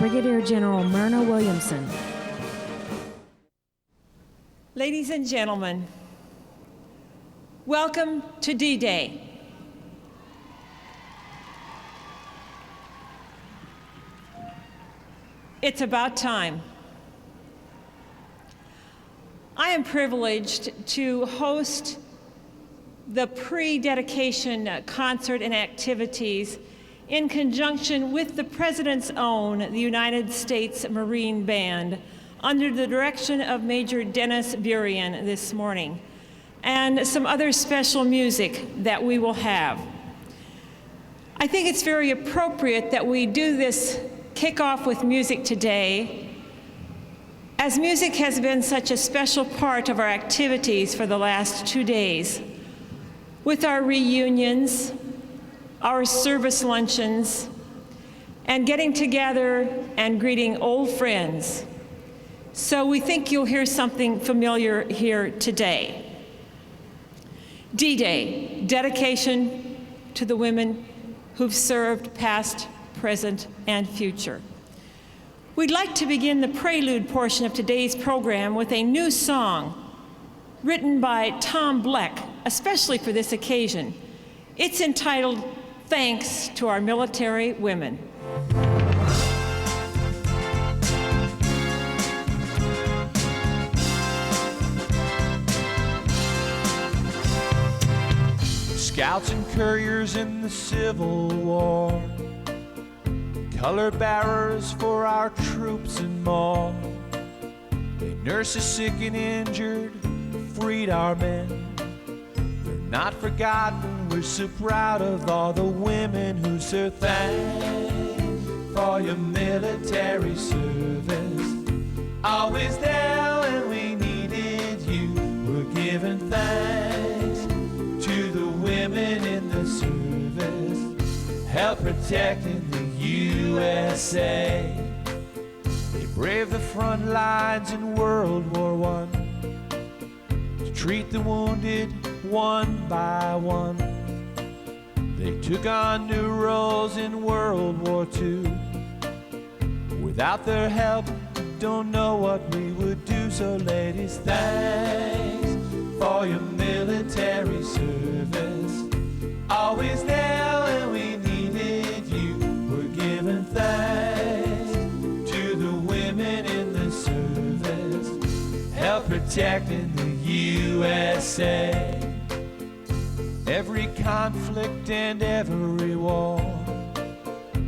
Brigadier General Myrna Williamson. Ladies and gentlemen, welcome to D-Day. It's about time. I am privileged to host the pre-dedication concert and activities in conjunction with the President's own, the United States Marine Band, under the direction of Major Dennis Burian this morning, and some other special music that we will have. I think it's very appropriate that we do this kickoff with music today, as music has been such a special part of our activities for the last 2 days, with our reunions, our service luncheons, and getting together and greeting old friends. So we think you'll hear something familiar here today. D-Day, dedication to the women who've served past, present, and future. We'd like to begin the prelude portion of today's program with a new song written by Tom Bleck, especially for this occasion. It's entitled, Thanks to Our Military Women. Scouts and couriers in the Civil War, color bearers for our troops and more. They nursed the sick and injured, freed our men. They're not forgotten, we're so proud of all the women who serve. Thanks for your military service, always there when we needed you. We're giving thanks to the women in the service, help protecting the USA. They braved the front lines in World War I to treat the wounded one by one. They took on new roles in World War II. Without their help, don't know what we would do. So ladies, thanks for your military service, always there when we needed you. We're giving thanks to the women in the service, help protecting the USA. Every conflict and every war,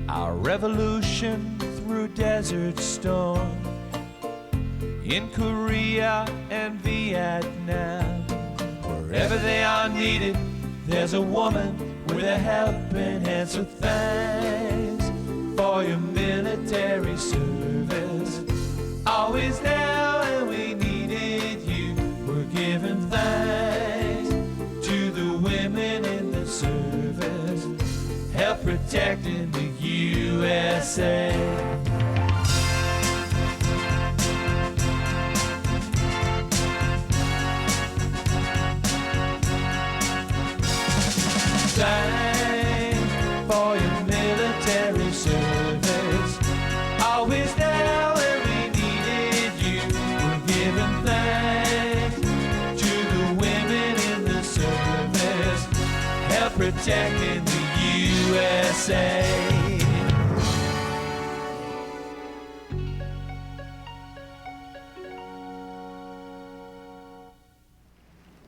our revolution through desert storm, in Korea and Vietnam, wherever they are needed, there's a woman with a helping hand. So thanks for your military service, always there when we needed you. We're giving thanks to the women in the service, help protecting the USA. Thanks for your military service, always there when we needed you. We're giving thanks to the women in the service, help protecting the USA.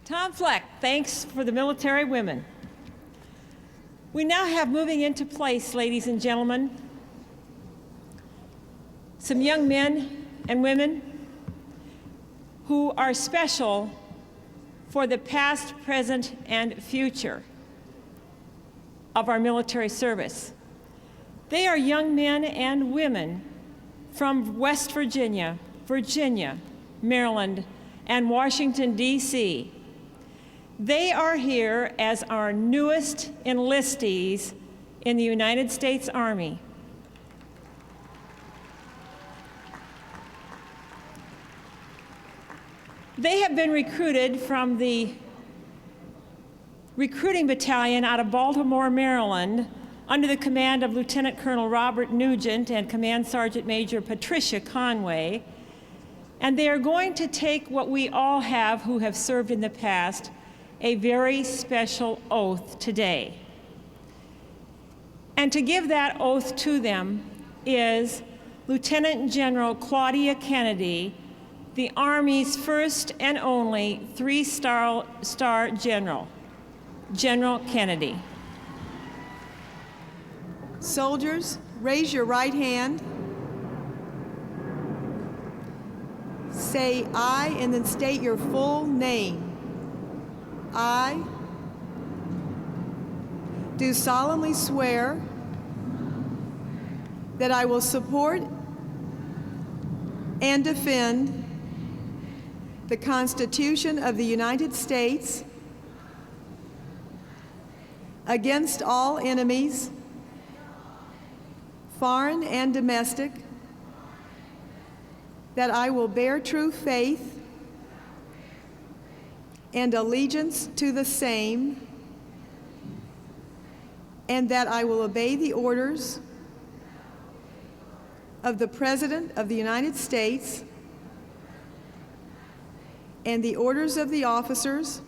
Tom Fleck, thanks for the military women. We now have moving into place, ladies and gentlemen, some young men and women who are special for the past, present, and future of our military service. They are young men and women from West Virginia, Virginia, Maryland, and Washington, D.C. They are here as our newest enlistees in the United States Army. They have been recruited from the recruiting battalion out of Baltimore, Maryland, under the command of Lieutenant Colonel Robert Nugent and Command Sergeant Major Patricia Conway. And they are going to take what we all have who have served in the past, a very special oath today. And to give that oath to them is Lieutenant General Claudia Kennedy, the Army's first and only three-star general, General Kennedy. Soldiers, raise your right hand. Say "I" and then state your full name. I do solemnly swear that I will support and defend the Constitution of the United States against all enemies, foreign and domestic, that I will bear true faith and allegiance to the same, and that I will obey the orders of the President of the United States and the orders of the officers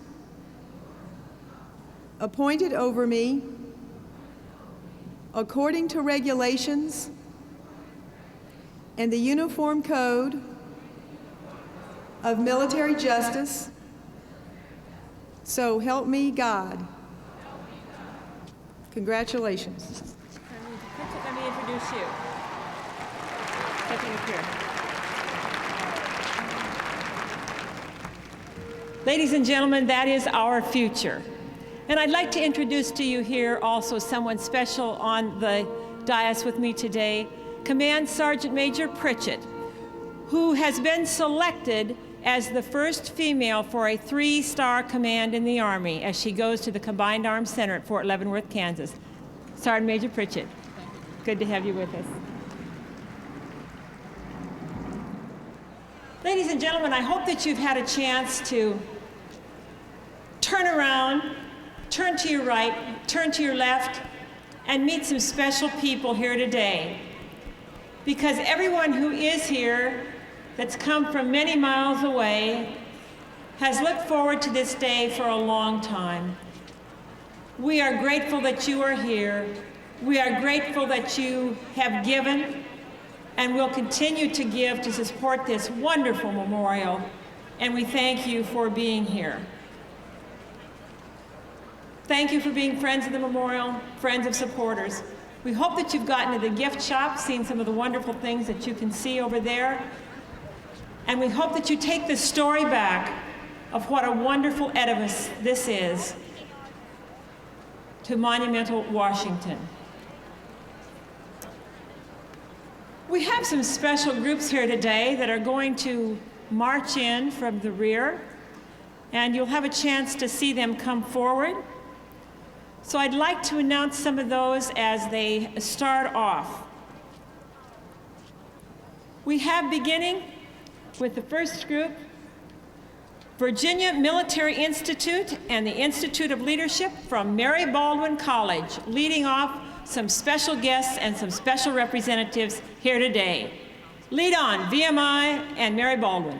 appointed over me according to regulations and the Uniform Code of Military Justice. So help me God. Congratulations. Let me introduce you. Stepping up here. Ladies and gentlemen, that is our future. And I'd like to introduce to you here also someone special on the dais with me today, Command Sergeant Major Pritchett, who has been selected as the first female for a three-star command in the Army as she goes to the Combined Arms Center at Fort Leavenworth, Kansas. Sergeant Major Pritchett, good to have you with us. Ladies and gentlemen, I hope that you've had a chance to turn around, turn to your right, turn to your left, and meet some special people here today. Because everyone who is here, that's come from many miles away, has looked forward to this day for a long time. We are grateful that you are here. We are grateful that you have given and will continue to give to support this wonderful memorial, and we thank you for being here. Thank you for being friends of the memorial, friends of supporters. We hope that you've gotten to the gift shop, seen some of the wonderful things that you can see over there. And we hope that you take the story back of what a wonderful edifice this is to monumental Washington. We have some special groups here today that are going to march in from the rear, and you'll have a chance to see them come forward. So I'd like to announce some of those as they start off. We have, beginning with the first group, Virginia Military Institute and the Institute of Leadership from Mary Baldwin College, leading off some special guests and some special representatives here today. Lead on, VMI and Mary Baldwin.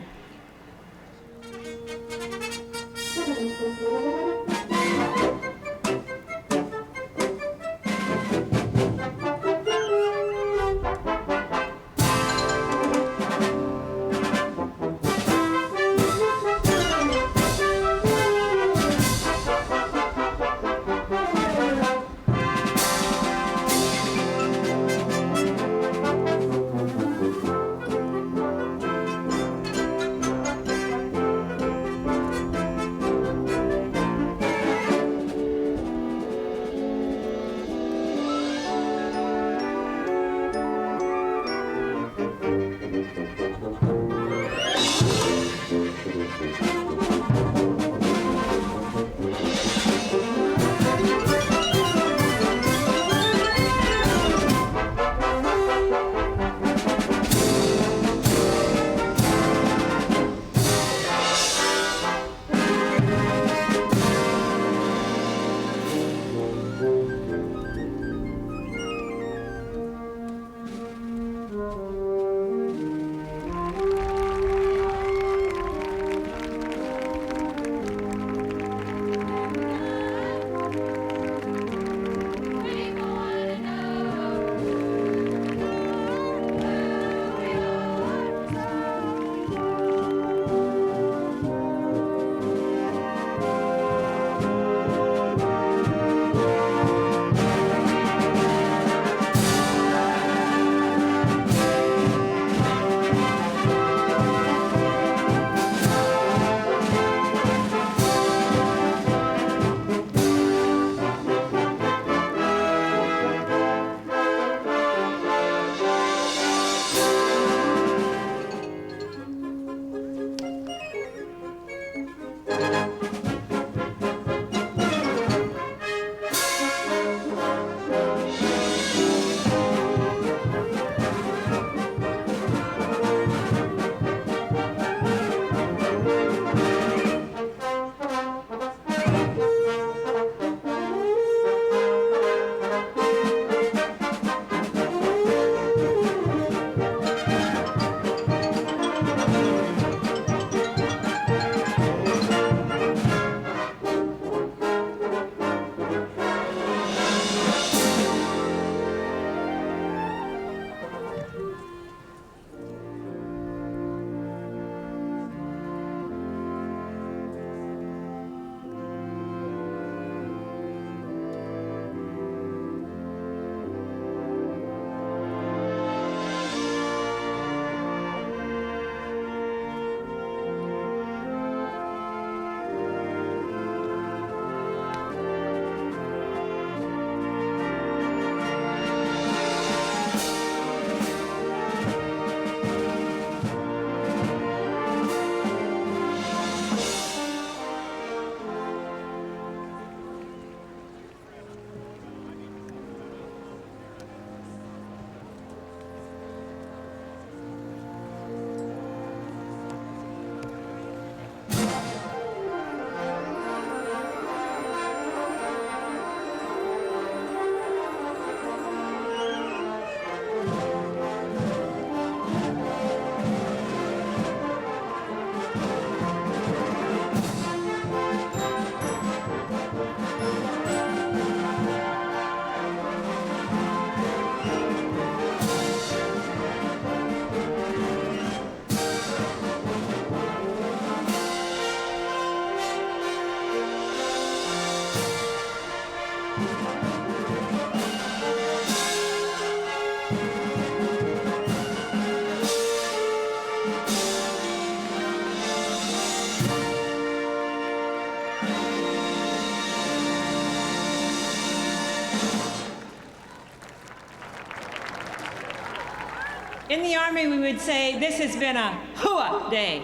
In the Army, we would say, this has been a hooah day.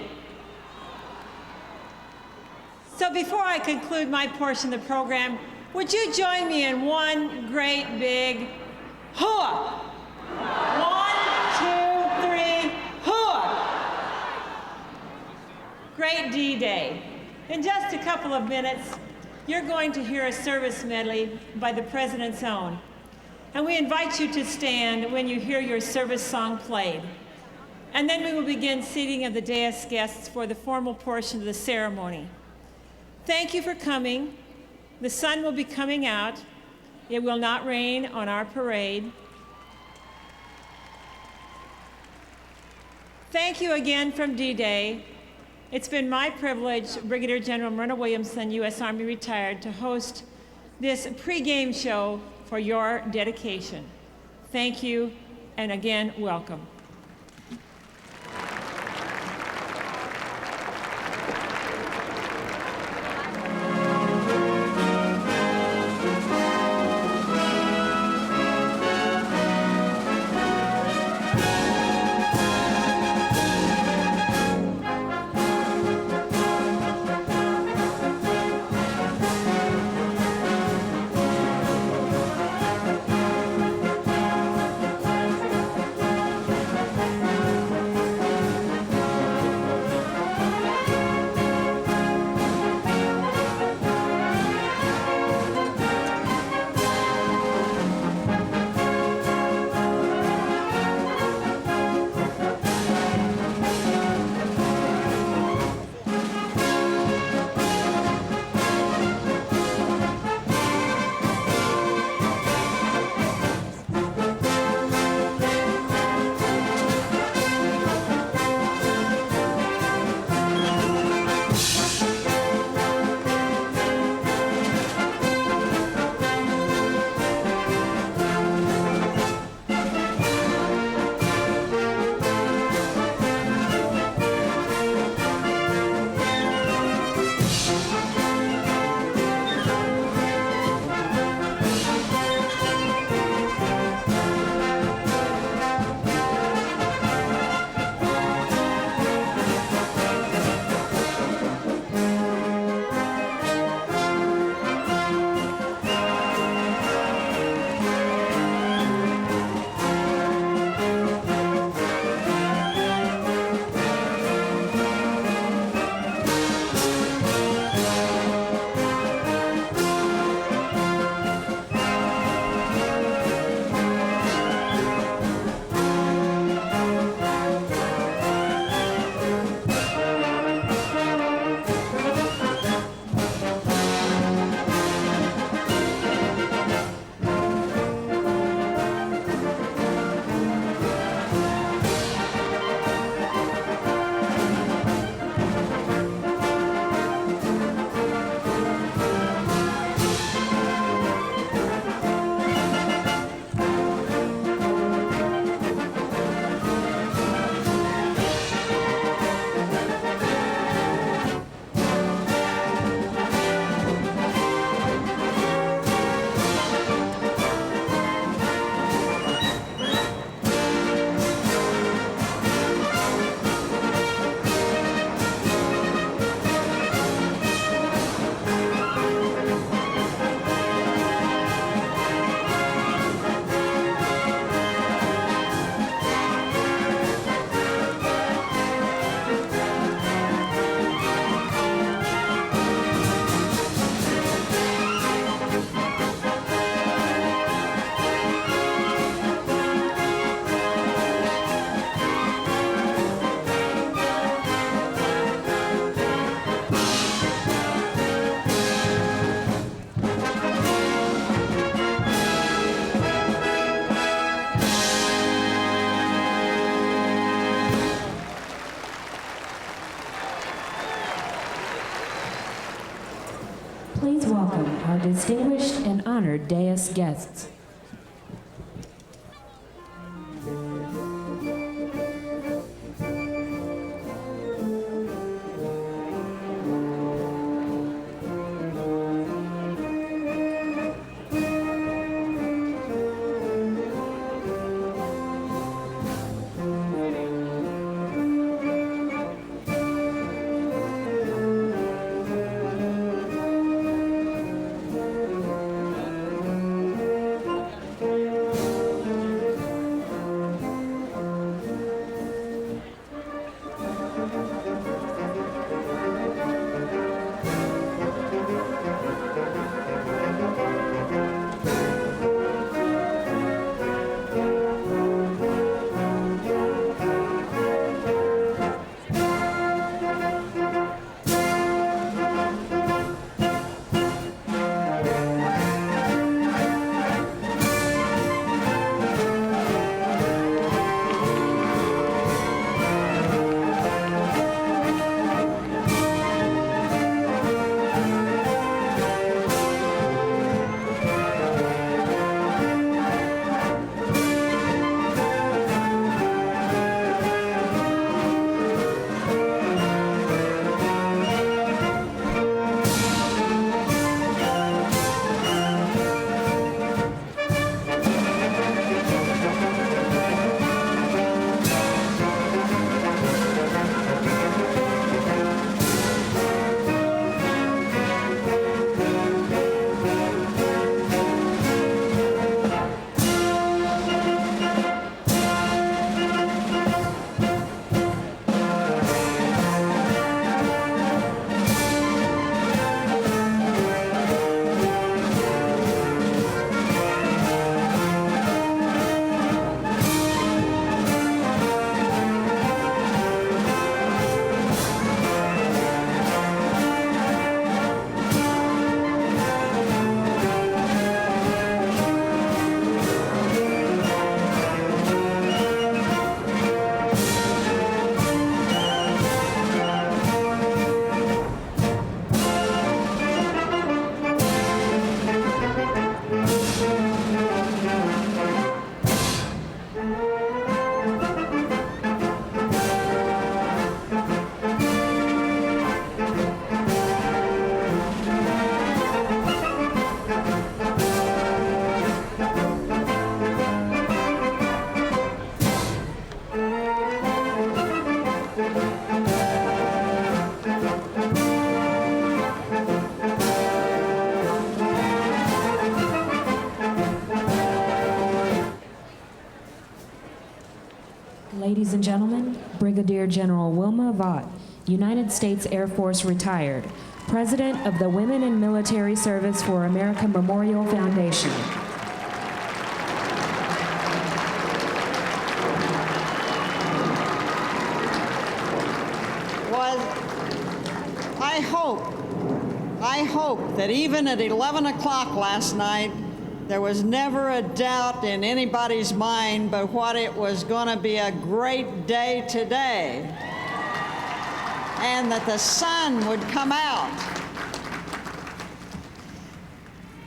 So before I conclude my portion of the program, would you join me in one great big hooah? 1, 2, 3, hooah! Great D-Day. In just a couple of minutes, you're going to hear a service medley by the President's Own. And we invite you to stand when you hear your service song played. And then we will begin seating of the dais guests for the formal portion of the ceremony. Thank you for coming. The sun will be coming out. It will not rain on our parade. Thank you again from D-Day. It's been my privilege, Brigadier General Myrna Williamson, U.S. Army retired, to host this pre-game show for your dedication. Thank you, and again, welcome. Please welcome our distinguished and honored dais guests. Brigadier General Wilma Vaught, United States Air Force retired, President of the Women in Military Service for America Memorial Foundation. I hope that even at 11 o'clock last night, there was never a doubt in anybody's mind but what it was going to be a great day today, and that the sun would come out.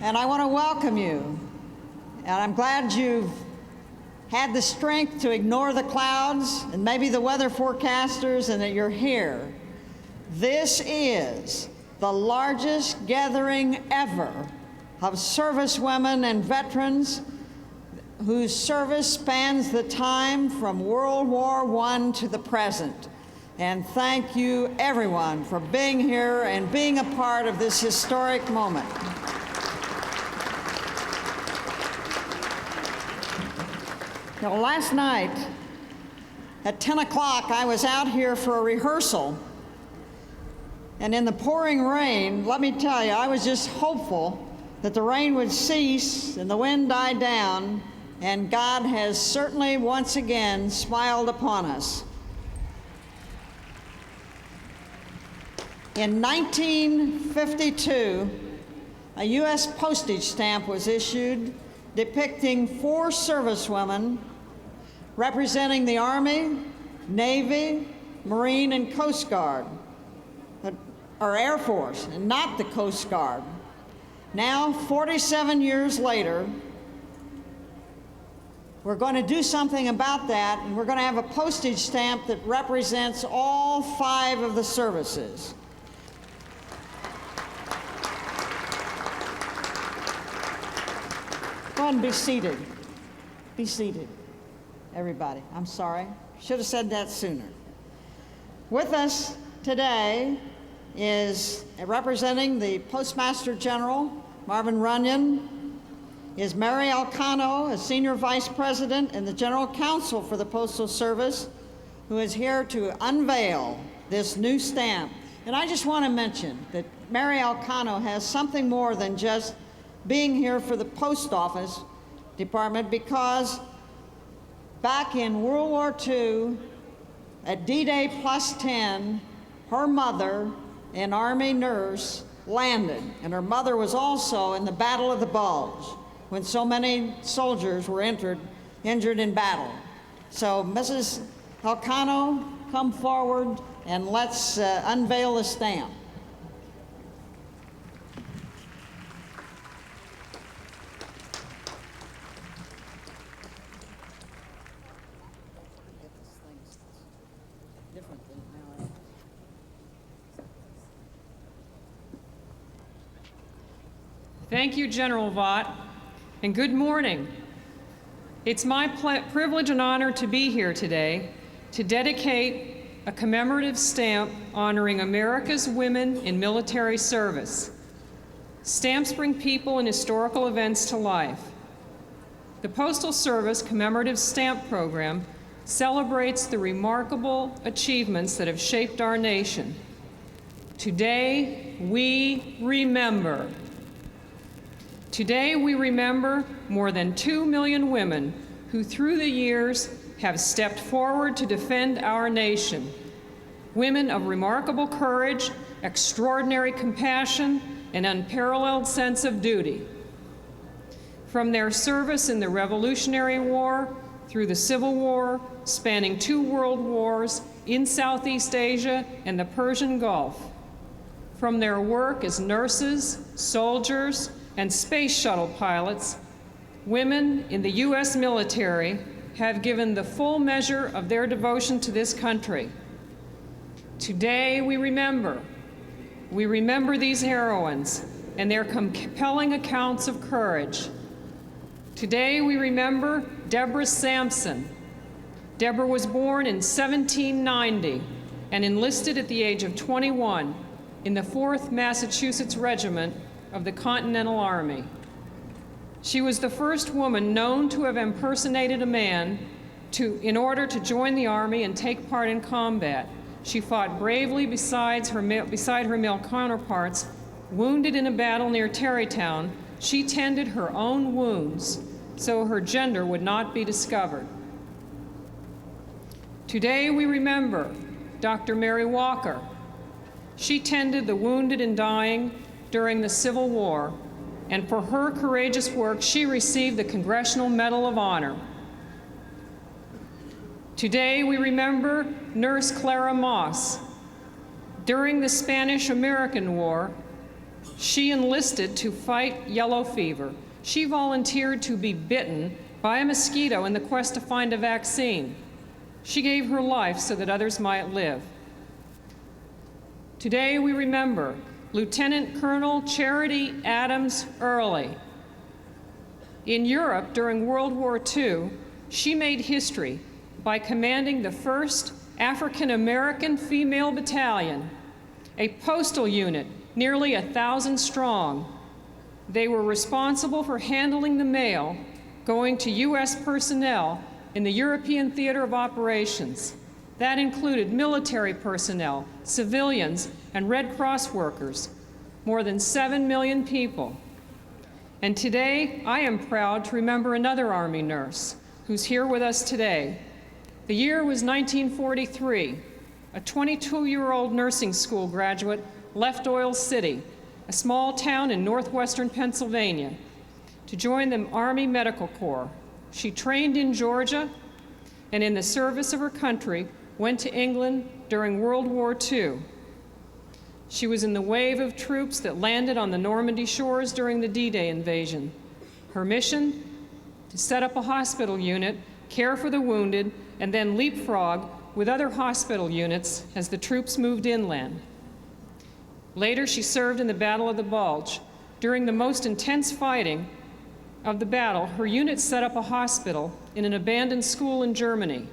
And I want to welcome you, and I'm glad you've had the strength to ignore the clouds and maybe the weather forecasters, and that you're here. This is the largest gathering ever of servicewomen and veterans whose service spans the time from World War I to the present. And thank you, everyone, for being here and being a part of this historic moment. Now, last night at 10 o'clock, I was out here for a rehearsal. And in the pouring rain, let me tell you, I was just hopeful that the rain would cease and the wind die down, and God has certainly once again smiled upon us. In 1952, a U.S. postage stamp was issued depicting 4 servicewomen representing the Army, Navy, Marine, and Coast Guard, or Air Force, and not the Coast Guard. Now, 47 years later, we're going to do something about that, and we're going to have a postage stamp that represents all 5 of the services. Go ahead and be seated. Be seated, everybody. I'm sorry. Should have said that sooner. With us today is representing the Postmaster General, Marvin Runyon, is Mary Alcano, a Senior Vice President and the General Counsel for the Postal Service, who is here to unveil this new stamp. And I just want to mention that Mary Alcano has something more than just being here for the Post Office Department, because back in World War II, at D-Day +10, her mother, an Army nurse, landed, and her mother was also in the Battle of the Bulge, when so many soldiers were injured in battle. So, Mrs. Alcano, come forward and let's unveil the stamp. Thank you, General Vaught, and good morning. It's my privilege and honor to be here today to dedicate a commemorative stamp honoring America's women in military service. Stamps bring people and historical events to life. The Postal Service Commemorative Stamp Program celebrates the remarkable achievements that have shaped our nation. Today, we remember. Today, we remember more than 2 million women who, through the years, have stepped forward to defend our nation. Women of remarkable courage, extraordinary compassion, and unparalleled sense of duty. From their service in the Revolutionary War, through the Civil War, spanning 2 world wars in Southeast Asia and the Persian Gulf. From their work as nurses, soldiers, and space shuttle pilots, women in the U.S. military have given the full measure of their devotion to this country. Today, we remember these heroines and their compelling accounts of courage. Today, we remember Deborah Sampson. Deborah was born in 1790 and enlisted at the age of 21 in the 4th Massachusetts Regiment of the Continental Army. She was the first woman known to have impersonated a man in order to join the Army and take part in combat. She fought bravely beside her male counterparts. Wounded in a battle near Tarrytown, she tended her own wounds so her gender would not be discovered. Today we remember Dr. Mary Walker. She tended the wounded and dying during the Civil War, and for her courageous work, she received the Congressional Medal of Honor. Today we remember Nurse Clara Moss. During the Spanish-American War, she enlisted to fight yellow fever. She volunteered to be bitten by a mosquito in the quest to find a vaccine. She gave her life so that others might live. Today we remember Lieutenant Colonel Charity Adams Early. In Europe during World War II, she made history by commanding the 1st African American Female Battalion, a postal unit nearly 1,000 strong. They were responsible for handling the mail going to U.S. personnel in the European Theater of Operations. That included military personnel, civilians, and Red Cross workers, more than 7 million people. And today, I am proud to remember another Army nurse who's here with us today. The year was 1943. A 22-year-old nursing school graduate left Oil City, a small town in northwestern Pennsylvania, to join the Army Medical Corps. She trained in Georgia and in the service of her country went to England during World War II. She was in the wave of troops that landed on the Normandy shores during the D-Day invasion. Her mission? To set up a hospital unit, care for the wounded, and then leapfrog with other hospital units as the troops moved inland. Later, she served in the Battle of the Bulge. During the most intense fighting of the battle, her unit set up a hospital in an abandoned school in Germany.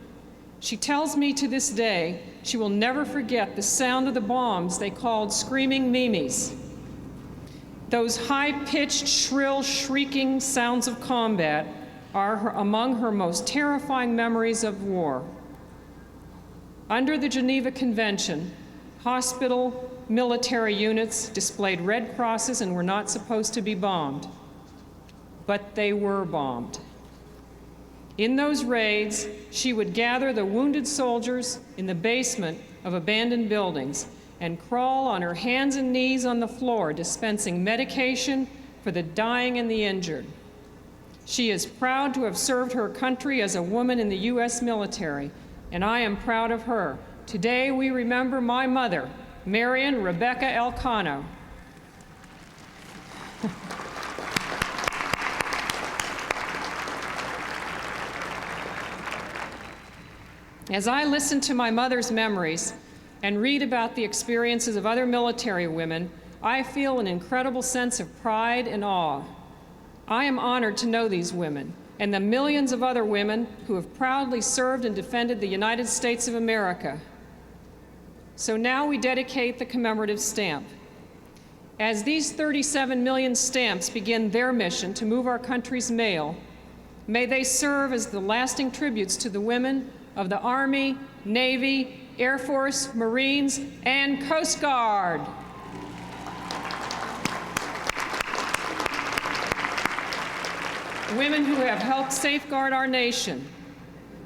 She tells me to this day she will never forget the sound of the bombs they called screaming Mimis. Those high-pitched, shrill, shrieking sounds of combat are among her most terrifying memories of war. Under the Geneva Convention, hospital military units displayed red crosses and were not supposed to be bombed, but they were bombed. In those raids, she would gather the wounded soldiers in the basement of abandoned buildings and crawl on her hands and knees on the floor, dispensing medication for the dying and the injured. She is proud to have served her country as a woman in the U.S. military, and I am proud of her. Today we remember my mother, Marion Rebecca Elcano. As I listen to my mother's memories and read about the experiences of other military women, I feel an incredible sense of pride and awe. I am honored to know these women and the millions of other women who have proudly served and defended the United States of America. So now we dedicate the commemorative stamp. As these 37 million stamps begin their mission to move our country's mail, may they serve as the lasting tributes to the women of the Army, Navy, Air Force, Marines, and Coast Guard. Women who have helped safeguard our nation.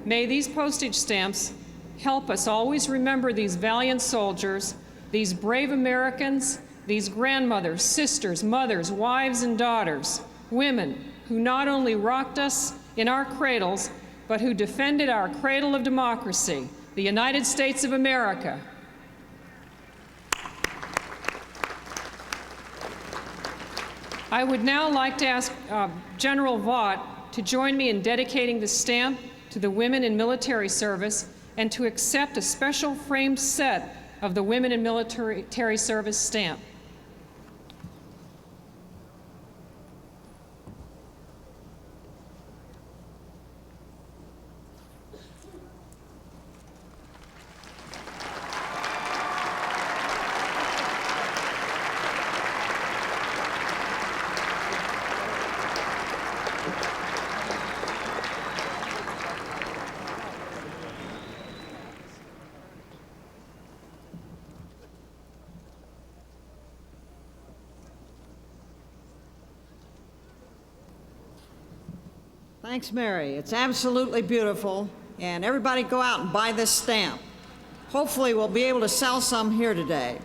May these postage stamps help us always remember these valiant soldiers, these brave Americans, these grandmothers, sisters, mothers, wives, and daughters, women who not only rocked us in our cradles, but who defended our cradle of democracy, the United States of America. I would now like to ask General Vaught to join me in dedicating the stamp to the women in military service and to accept a special framed set of the Women in Military Service stamp. Thanks, Mary. It's absolutely beautiful, and everybody go out and buy this stamp. Hopefully we'll be able to sell some here today.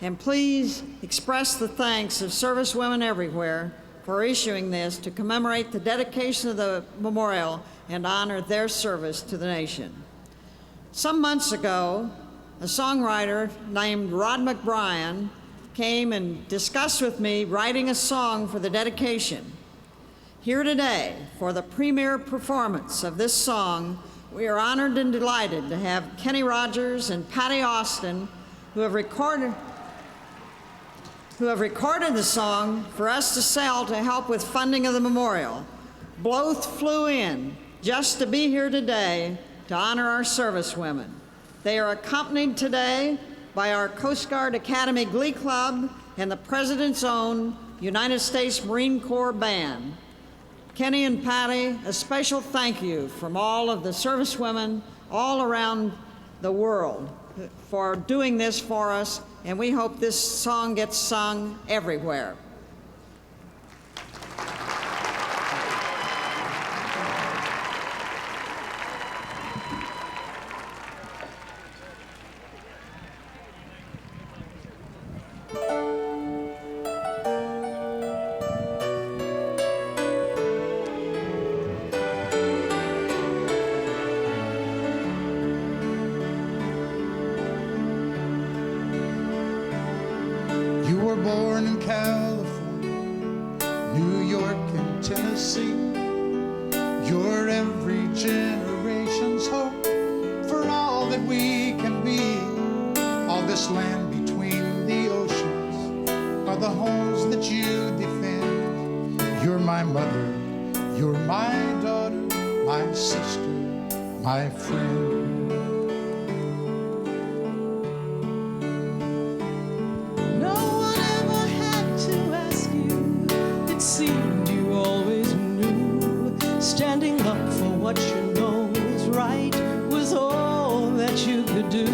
And please express the thanks of servicewomen everywhere for issuing this to commemorate the dedication of the memorial and honor their service to the nation. Some months ago, a songwriter named Rod McBrien came and discussed with me writing a song for the dedication. Here today, for the premiere performance of this song, we are honored and delighted to have Kenny Rogers and Patty Austin, who have recorded the song for us to sell to help with funding of the memorial. Both flew in just to be here today to honor our servicewomen. They are accompanied today by our Coast Guard Academy Glee Club and the President's own United States Marine Corps Band. Kenny and Patty, a special thank you from all of the servicewomen all around the world for doing this for us, and we hope this song gets sung everywhere. You were born in California, New York and Tennessee. You're every generation's hope for all that we can be. All this land between the oceans are the homes that you defend. You're my mother, you're my daughter, my sister, my friend. Seemed you always knew, standing up for what you know is right was all that you could do.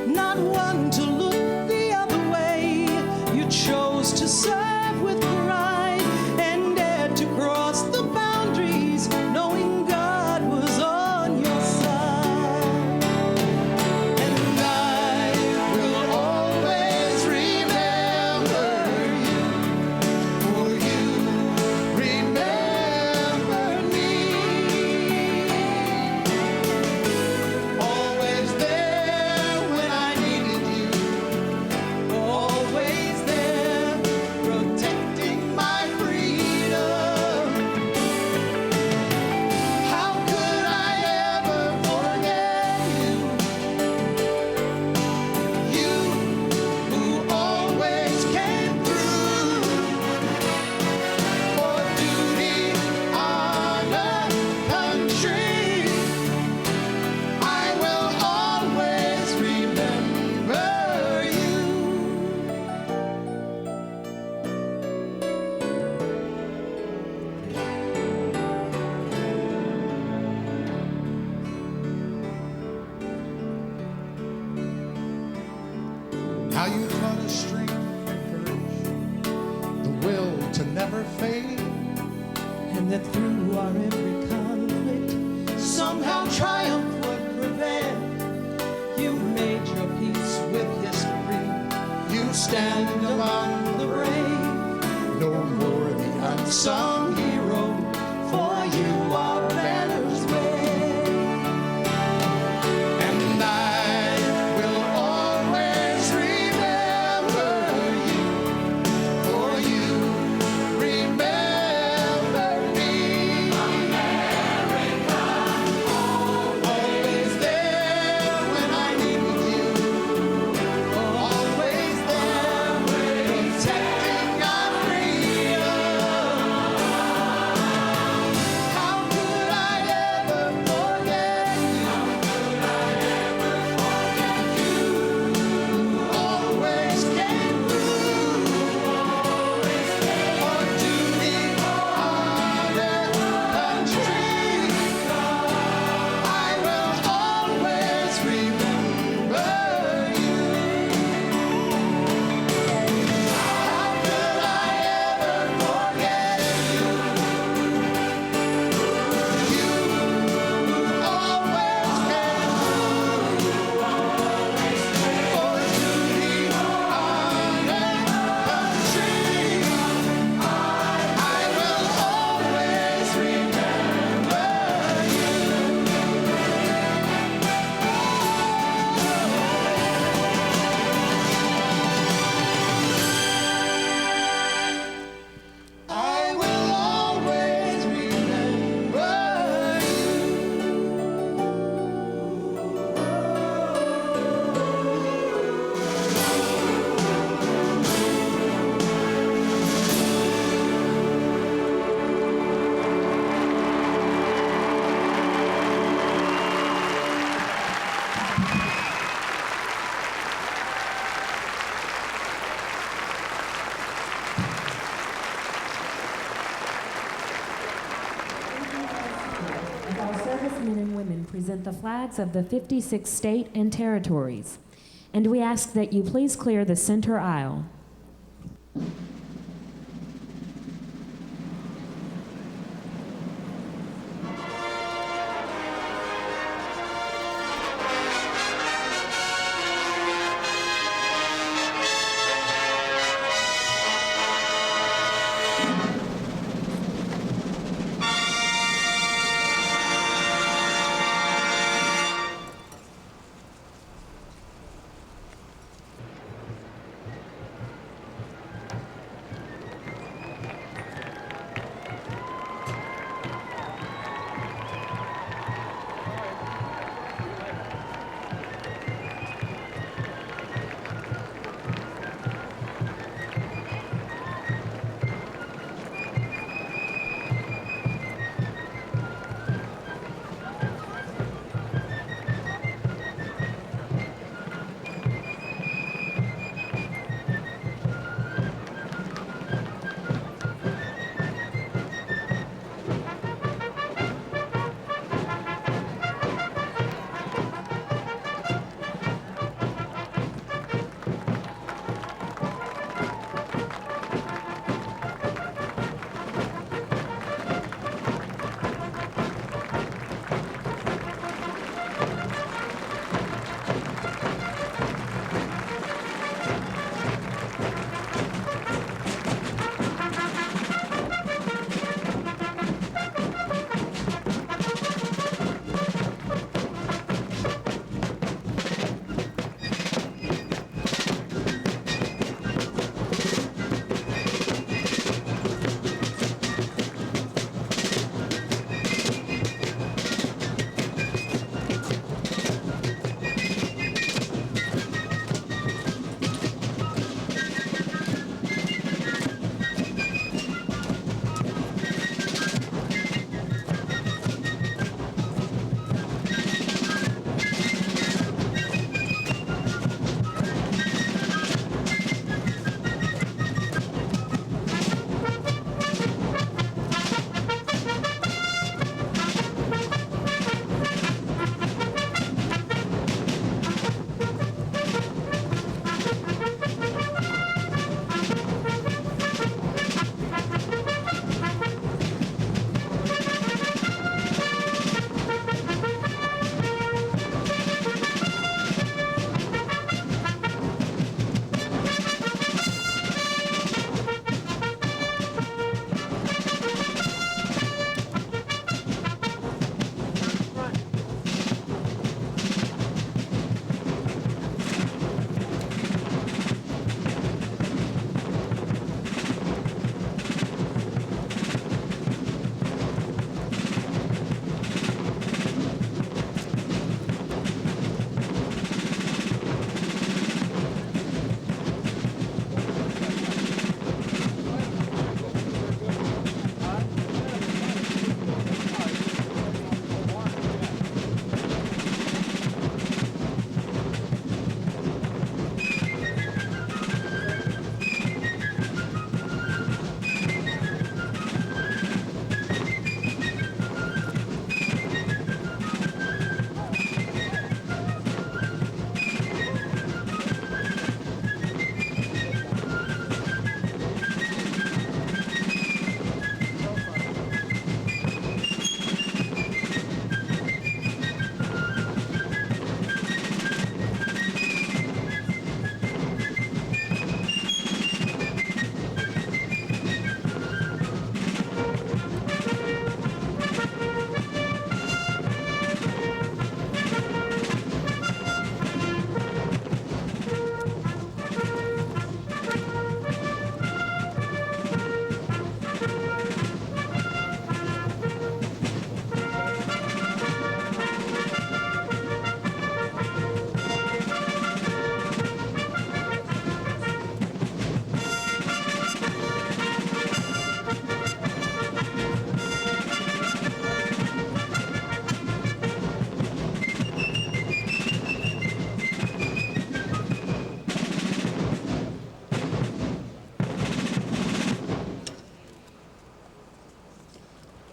Not one to look the other way, you chose to serve with pride and dared to cross the boundaries, knowing God was on your side. And I will always remember you, for you remember me. Always there when I needed you, always there protecting my freedom. How could I ever forget you? You who always came through for duty, honor, country. I will always remember you. How you taught us strength and courage, the will to never fade. And that through our every conflict, somehow triumph would prevail. You made your peace with history. You stand among the brave, no more the unsung hero. For you our banners wave. And I will always remember you, for you remember me. America, always there when I needed you, always there protecting our freedom. How present the flags of the 56 state and territories. And we ask that you please clear the center aisle.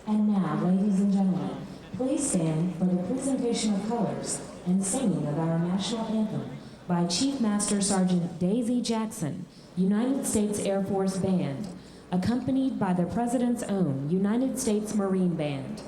And now, ladies and gentlemen, please stand for the presentation of colors and singing of our national anthem by Chief Master Sergeant Daisy Jackson, United States Air Force Band, accompanied by the President's own United States Marine Band.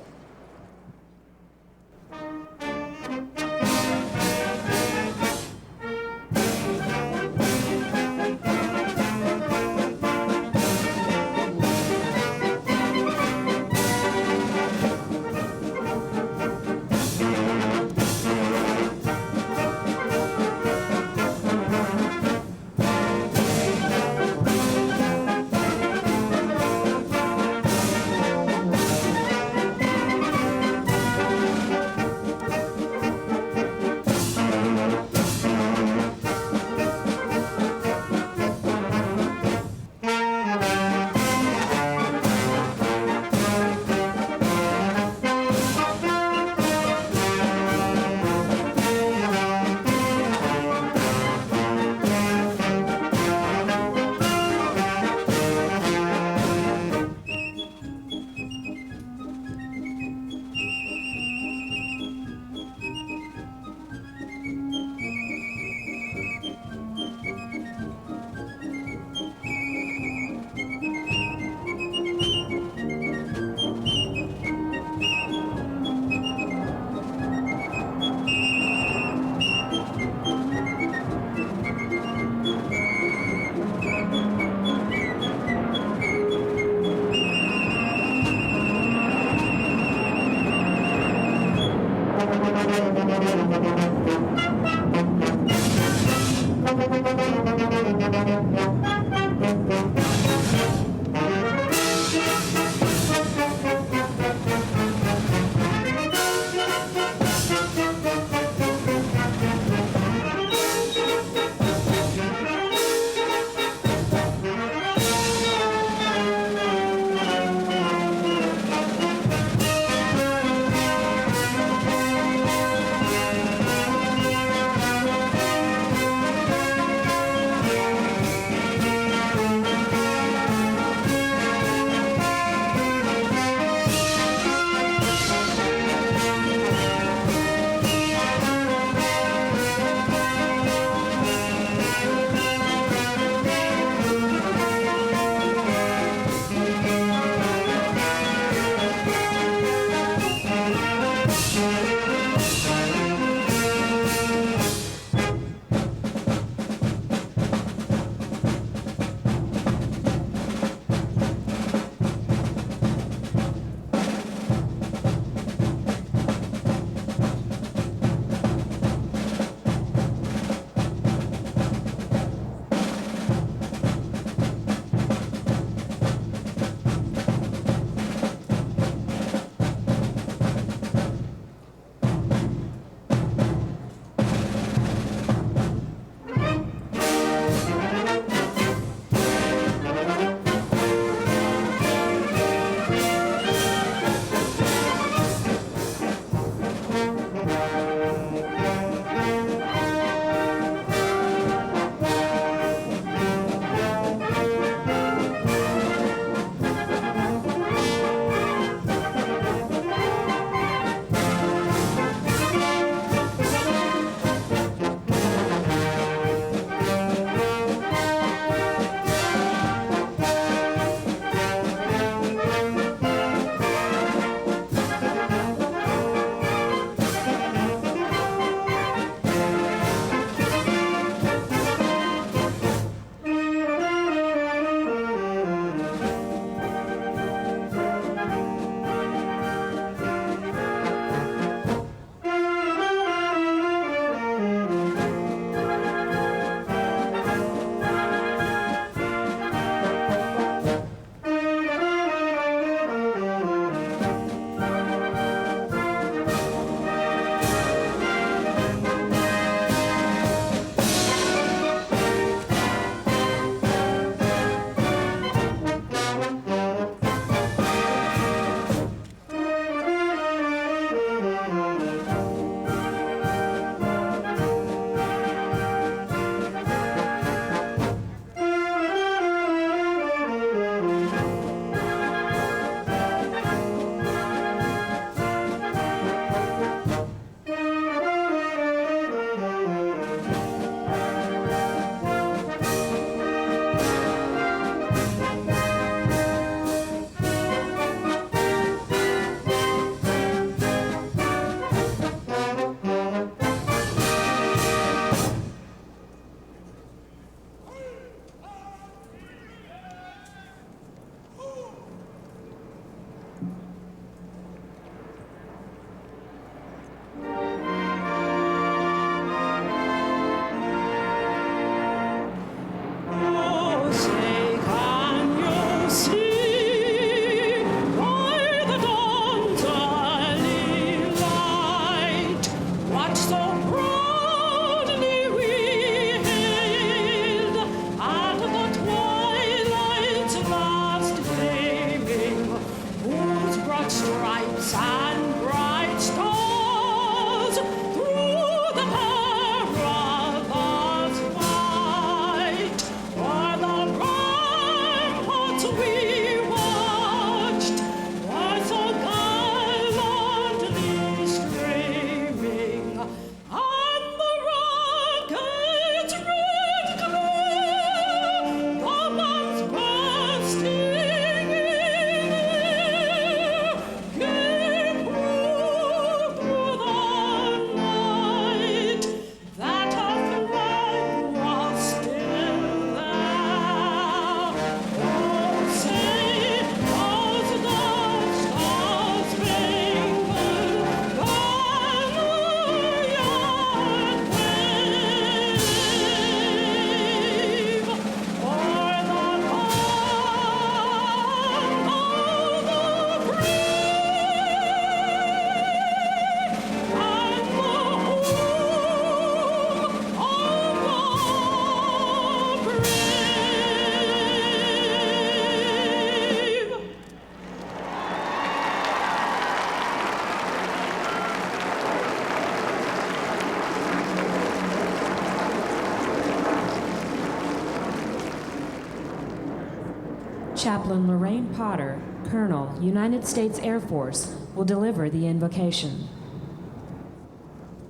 Chaplain Lorraine Potter, Colonel, United States Air Force, will deliver the invocation.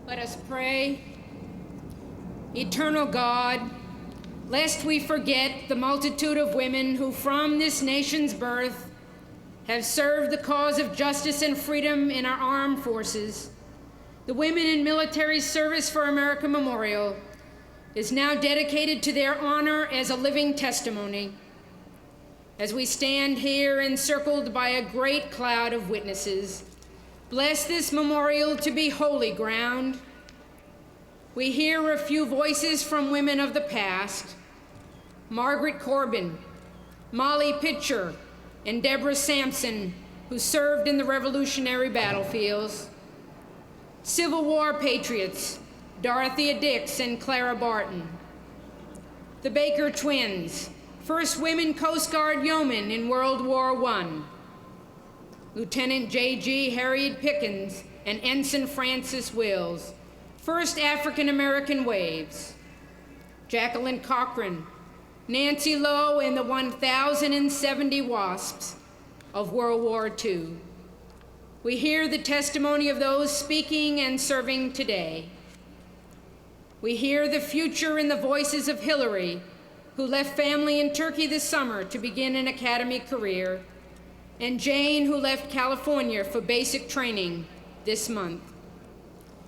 Let us pray. Eternal God, lest we forget the multitude of women who from this nation's birth have served the cause of justice and freedom in our armed forces, the Women in Military Service for America Memorial is now dedicated to their honor as a living testimony. As we stand here encircled by a great cloud of witnesses, bless this memorial to be holy ground. We hear a few voices from women of the past: Margaret Corbin, Molly Pitcher, and Deborah Sampson, who served in the Revolutionary battlefields. Civil War patriots, Dorothea Dix and Clara Barton. The Baker twins, first women Coast Guard yeomen in World War I. Lieutenant J.G. Harriet Pickens and Ensign Francis Wills, first African-American waves. Jacqueline Cochran, Nancy Lowe, and the 1,070 WASPs of World War II. We hear the testimony of those speaking and serving today. We hear the future in the voices of Hillary, who left family in Turkey this summer to begin an academy career, and Jane, who left California for basic training this month.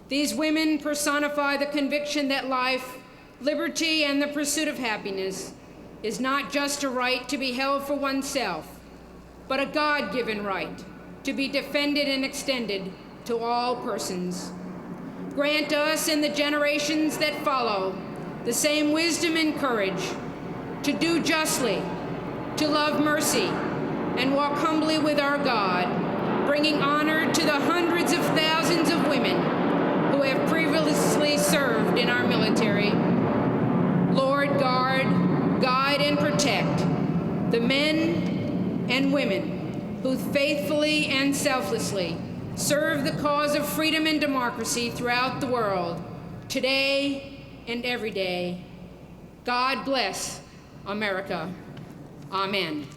These women personify the conviction that life, liberty, and the pursuit of happiness is not just a right to be held for oneself, but a God-given right to be defended and extended to all persons. Grant us and the generations that follow the same wisdom and courage to do justly, to love mercy, and walk humbly with our God, bringing honor to the hundreds of thousands of women who have previously served in our military. Lord, guide, and protect the men and women who faithfully and selflessly serve the cause of freedom and democracy throughout the world, today and every day. God bless America. Amen.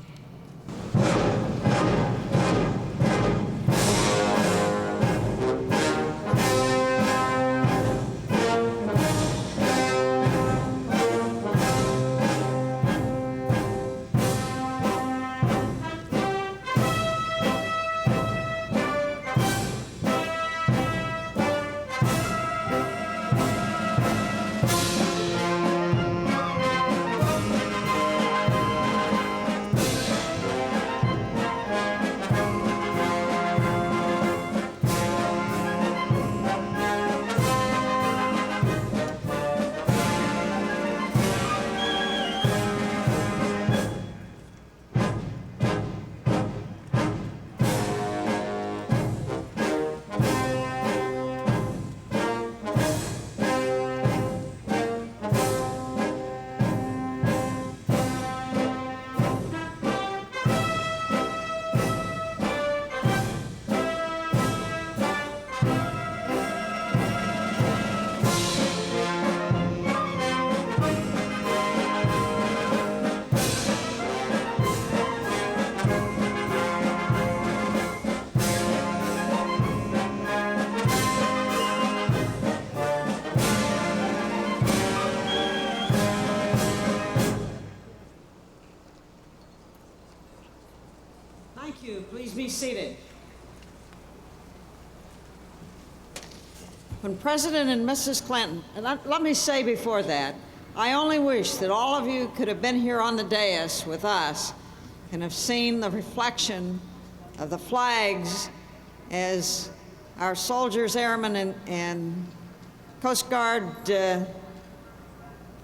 Thank you. Please be seated. When President and Mrs. Clinton, and let me say before that, I only wish that all of you could have been here on the dais with us and have seen the reflection of the flags as our soldiers, airmen, and Coast Guard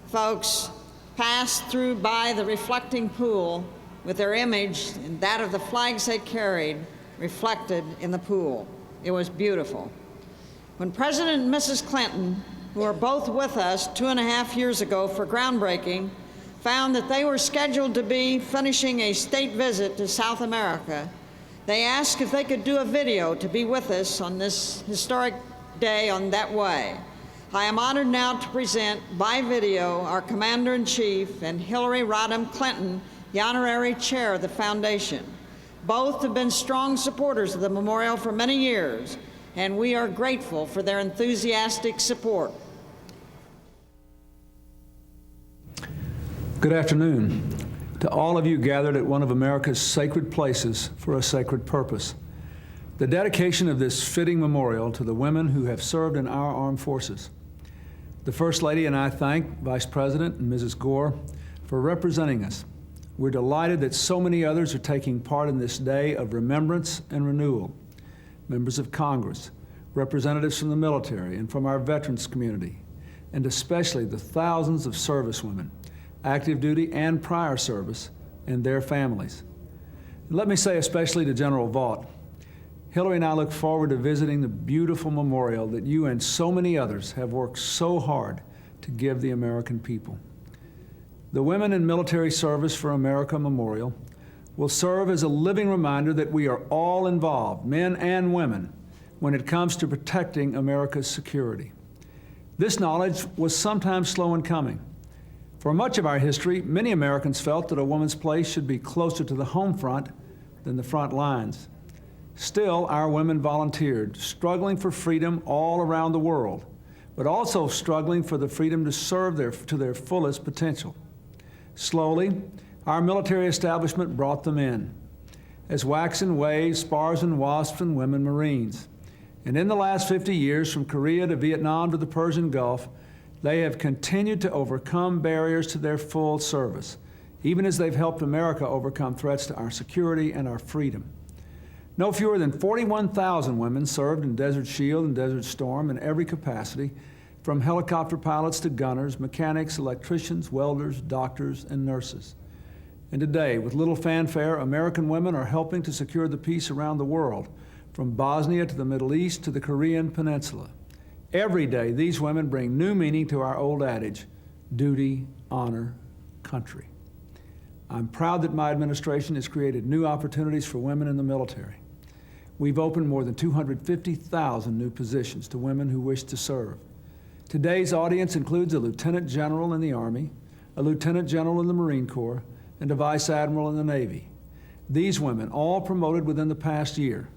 folks passed through by the reflecting pool with their image and that of the flags they carried reflected in the pool. It was beautiful. When President and Mrs. Clinton, who were both with us 2.5 years ago for groundbreaking, found that they were scheduled to be finishing a state visit to South America, they asked if they could do a video to be with us on this historic day on that way. I am honored now to present by video our Commander-in-Chief and Hillary Rodham Clinton the honorary chair of the foundation. Both have been strong supporters of the memorial for many years, and we are grateful for their enthusiastic support. Good afternoon to all of you gathered at one of America's sacred places for a sacred purpose. The dedication of this fitting memorial to the women who have served in our armed forces. The First Lady and I thank Vice President and Mrs. Gore for representing us. We're delighted that so many others are taking part in this day of remembrance and renewal. Members of Congress, representatives from the military and from our veterans community, and especially the thousands of servicewomen, active duty and prior service, and their families. And let me say especially to General Vaught, Hillary and I look forward to visiting the beautiful memorial that you and so many others have worked so hard to give the American people. The Women in Military Service for America Memorial will serve as a living reminder that we are all involved, men and women, when it comes to protecting America's security. This knowledge was sometimes slow in coming. For much of our history, many Americans felt that a woman's place should be closer to the home front than the front lines. Still, our women volunteered, struggling for freedom all around the world, but also struggling for the freedom to serve to their fullest potential. Slowly, our military establishment brought them in, as waxen waves, spars and wasps, and women Marines. And in the last 50 years, from Korea to Vietnam to the Persian Gulf, they have continued to overcome barriers to their full service, even as they've helped America overcome threats to our security and our freedom. No fewer than 41,000 women served in Desert Shield and Desert Storm in every capacity, from helicopter pilots to gunners, mechanics, electricians, welders, doctors, and nurses. And today, with little fanfare, American women are helping to secure the peace around the world, from Bosnia to the Middle East to the Korean Peninsula. Every day, these women bring new meaning to our old adage, duty, honor, country. I'm proud that my administration has created new opportunities for women in the military. We've opened more than 250,000 new positions to women who wish to serve. Today's audience includes a lieutenant general in the Army, a lieutenant general in the Marine Corps, and a vice admiral in the Navy. These women, all promoted within the past year,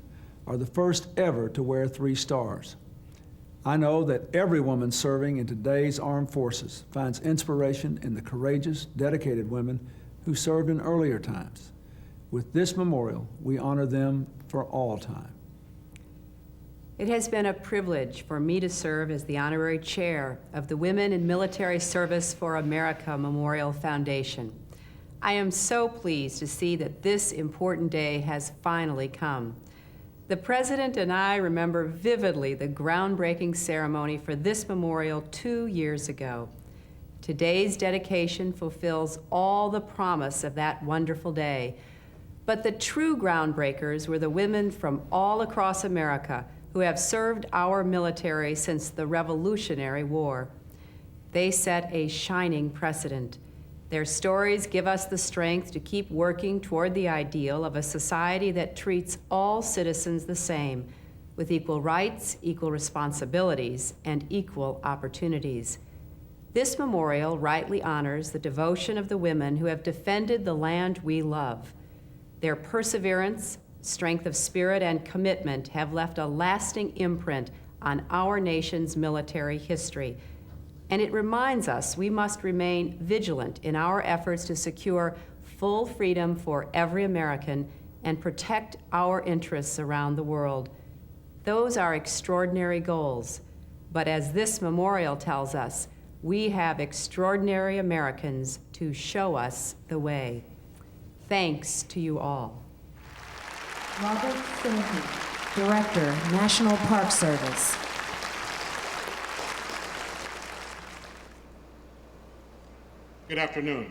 are the first ever to wear 3 stars. I know that every woman serving in today's armed forces finds inspiration in the courageous, dedicated women who served in earlier times. With this memorial, we honor them for all time. It has been a privilege for me to serve as the honorary chair of the Women in Military Service for America Memorial Foundation. I am so pleased to see that this important day has finally come. The President and I remember vividly the groundbreaking ceremony for this memorial 2 years ago. Today's dedication fulfills all the promise of that wonderful day. But the true groundbreakers were the women from all across America who have served our military since the Revolutionary War. They set a shining precedent. Their stories give us the strength to keep working toward the ideal of a society that treats all citizens the same, with equal rights, equal responsibilities, and equal opportunities. This memorial rightly honors the devotion of the women who have defended the land we love. Their perseverance, strength of spirit, and commitment have left a lasting imprint on our nation's military history. And it reminds us we must remain vigilant in our efforts to secure full freedom for every American and protect our interests around the world. Those are extraordinary goals. But as this memorial tells us, we have extraordinary Americans to show us the way. Thanks to you all. Robert Finke, Director, National Park Service. Good afternoon.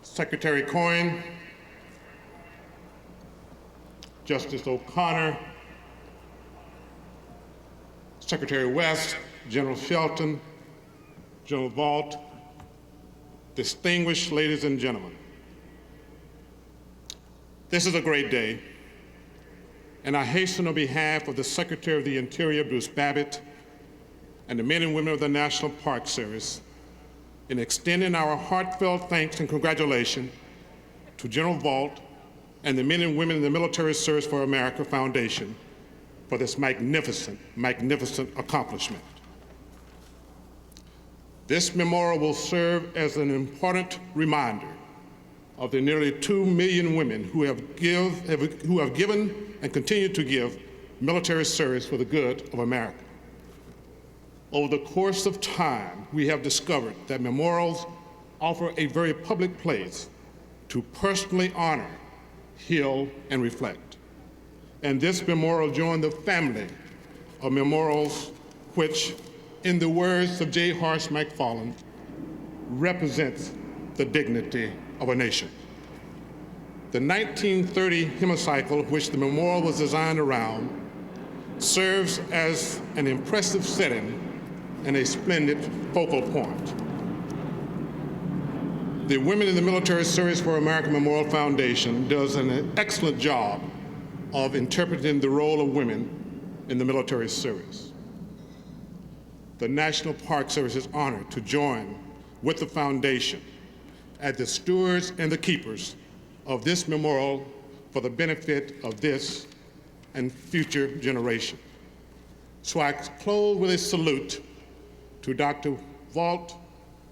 Secretary Coyne, Justice O'Connor, Secretary West, General Shelton, General Vaught, distinguished ladies and gentlemen. This is a great day, and I hasten on behalf of the Secretary of the Interior, Bruce Babbitt, and the men and women of the National Park Service in extending our heartfelt thanks and congratulations to General Vaught and the men and women in the Military Service for America Foundation for this magnificent, magnificent accomplishment. This memorial will serve as an important reminder of the nearly 2 million women who have given and continue to give military service for the good of America. Over the course of time, we have discovered that memorials offer a very public place to personally honor, heal, and reflect. And this memorial joined the family of memorials which, in the words of J. Harsh McFarland, represents the dignity of a nation. The 1930 hemicycle, which the memorial was designed around, serves as an impressive setting and a splendid focal point. The Women in the Military Service for America Memorial Foundation does an excellent job of interpreting the role of women in the military service. The National Park Service is honored to join with the foundation as the stewards and the keepers of this memorial for the benefit of this and future generations. So I close with a salute to Dr. Vaught.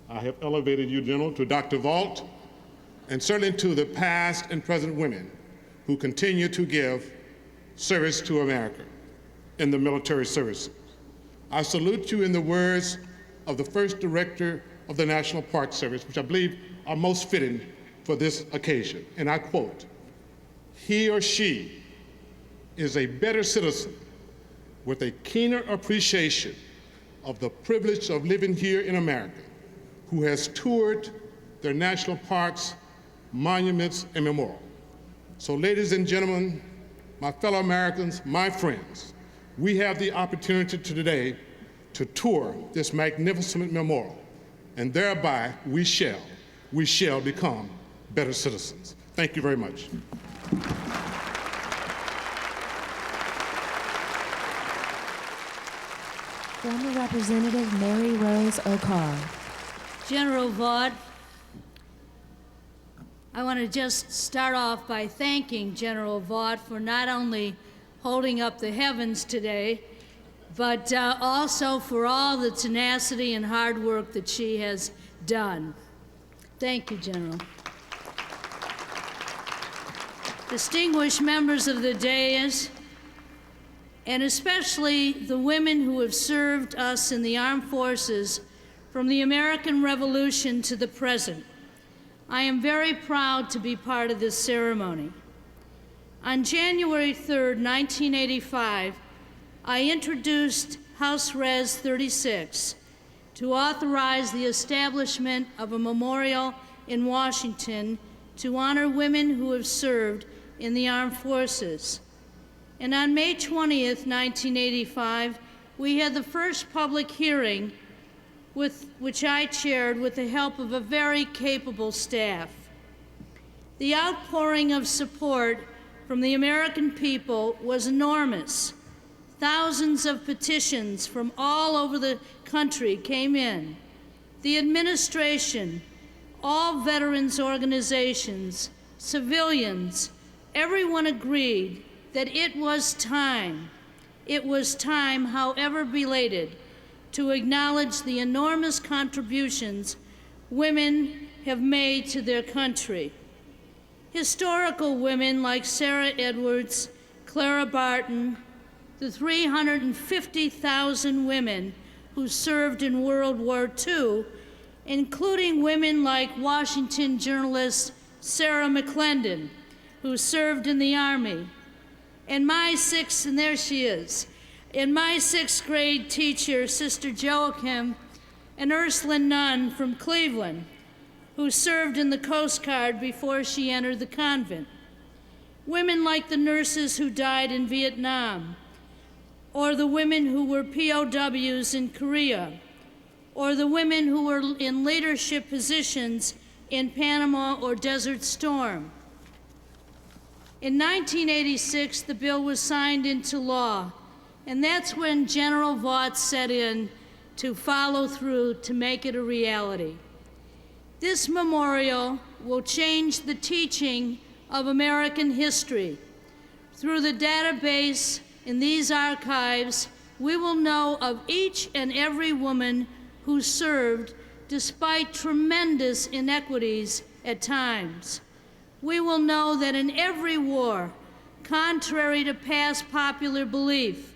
I have elevated you, General, to Dr. Vaught, and certainly to the past and present women who continue to give service to America in the military service. I salute you in the words of the first director of the National Park Service, which I believe are most fitting for this occasion. And I quote, "He or she is a better citizen with a keener appreciation of the privilege of living here in America, who has toured their national parks, monuments, and memorials." So ladies and gentlemen, my fellow Americans, my friends, we have the opportunity today to tour this magnificent memorial, and thereby we shall become better citizens. Thank you very much. Former Representative Mary Rose O'Carr. General Vaught, I want to just start off by thanking General Vaught for not only holding up the heavens today, but also for all the tenacity and hard work that she has done. Thank you, General. Distinguished members of the dais, and especially the women who have served us in the armed forces from the American Revolution to the present, I am very proud to be part of this ceremony. On January 3rd, 1985, I introduced House Res 36 to authorize the establishment of a memorial in Washington to honor women who have served in the armed forces. And on May 20th, 1985, we had the first public hearing which I chaired with the help of a very capable staff. The outpouring of support from the American people was enormous. Thousands of petitions from all over the country came in. The administration, all veterans organizations, civilians, everyone agreed that it was time, however belated, to acknowledge the enormous contributions women have made to their country. Historical women like Sarah Edwards, Clara Barton, the 350,000 women who served in World War II, including women like Washington journalist Sarah McClendon, who served in the Army, and my sixth grade teacher, Sister Joachim, an Ursuline nun from Cleveland, who served in the Coast Guard before she entered the convent. Women like the nurses who died in Vietnam, or the women who were POWs in Korea, or the women who were in leadership positions in Panama or Desert Storm. In 1986, the bill was signed into law, and that's when General Vaught set in to follow through to make it a reality. This memorial will change the teaching of American history. Through the database in these archives, we will know of each and every woman who served despite tremendous inequities at times. We will know that in every war, contrary to past popular belief,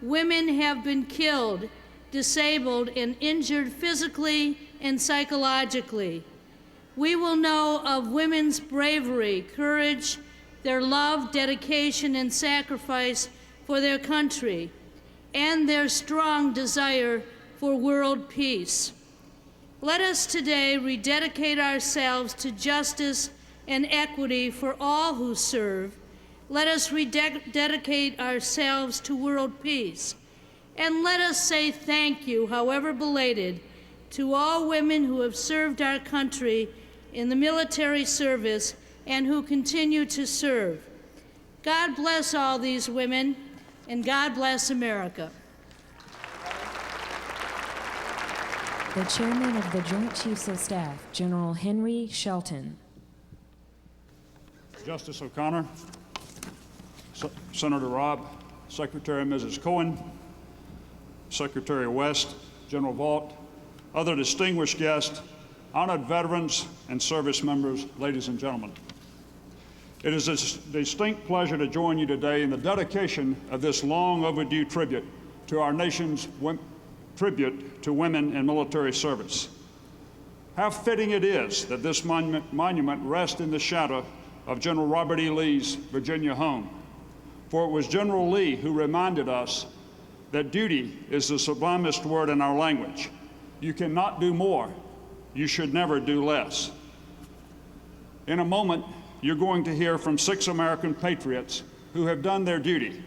women have been killed, disabled, and injured physically and psychologically. We will know of women's bravery, courage, their love, dedication, and sacrifice for their country, and their strong desire for world peace. Let us today rededicate ourselves to justice and equity for all who serve. Let us rededicate ourselves to world peace. And let us say thank you, however belated, to all women who have served our country in the military service and who continue to serve. God bless all these women, and God bless America. The Chairman of the Joint Chiefs of Staff, General Henry Shelton. Justice O'Connor, Senator Robb, Secretary Mrs. Cohen, Secretary West, General Vaught, other distinguished guests, honored veterans, and service members, ladies and gentlemen. It is a distinct pleasure to join you today in the dedication of this long overdue tribute to our nation's tribute to women in military service. How fitting it is that this monument rests in the shadow of General Robert E. Lee's Virginia home. For it was General Lee who reminded us that duty is the sublimest word in our language. You cannot do more. You should never do less. In a moment, you're going to hear from 6 American patriots who have done their duty,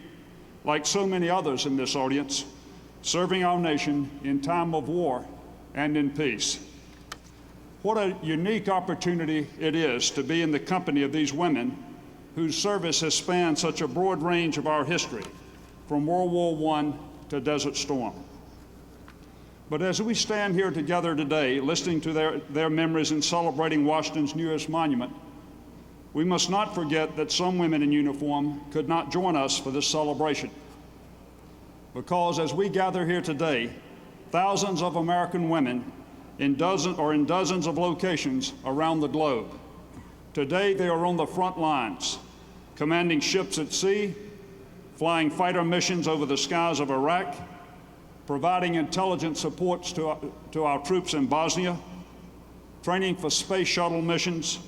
like so many others in this audience, serving our nation in time of war and in peace. What a unique opportunity it is to be in the company of these women whose service has spanned such a broad range of our history, from World War I to Desert Storm. But as we stand here together today, listening to their memories and celebrating Washington's newest monument, we must not forget that some women in uniform could not join us for this celebration. Because as we gather here today, thousands of American women in dozens of locations around the globe. Today they are on the front lines, commanding ships at sea, flying fighter missions over the skies of Iraq, providing intelligence supports to our troops in Bosnia, training for space shuttle missions,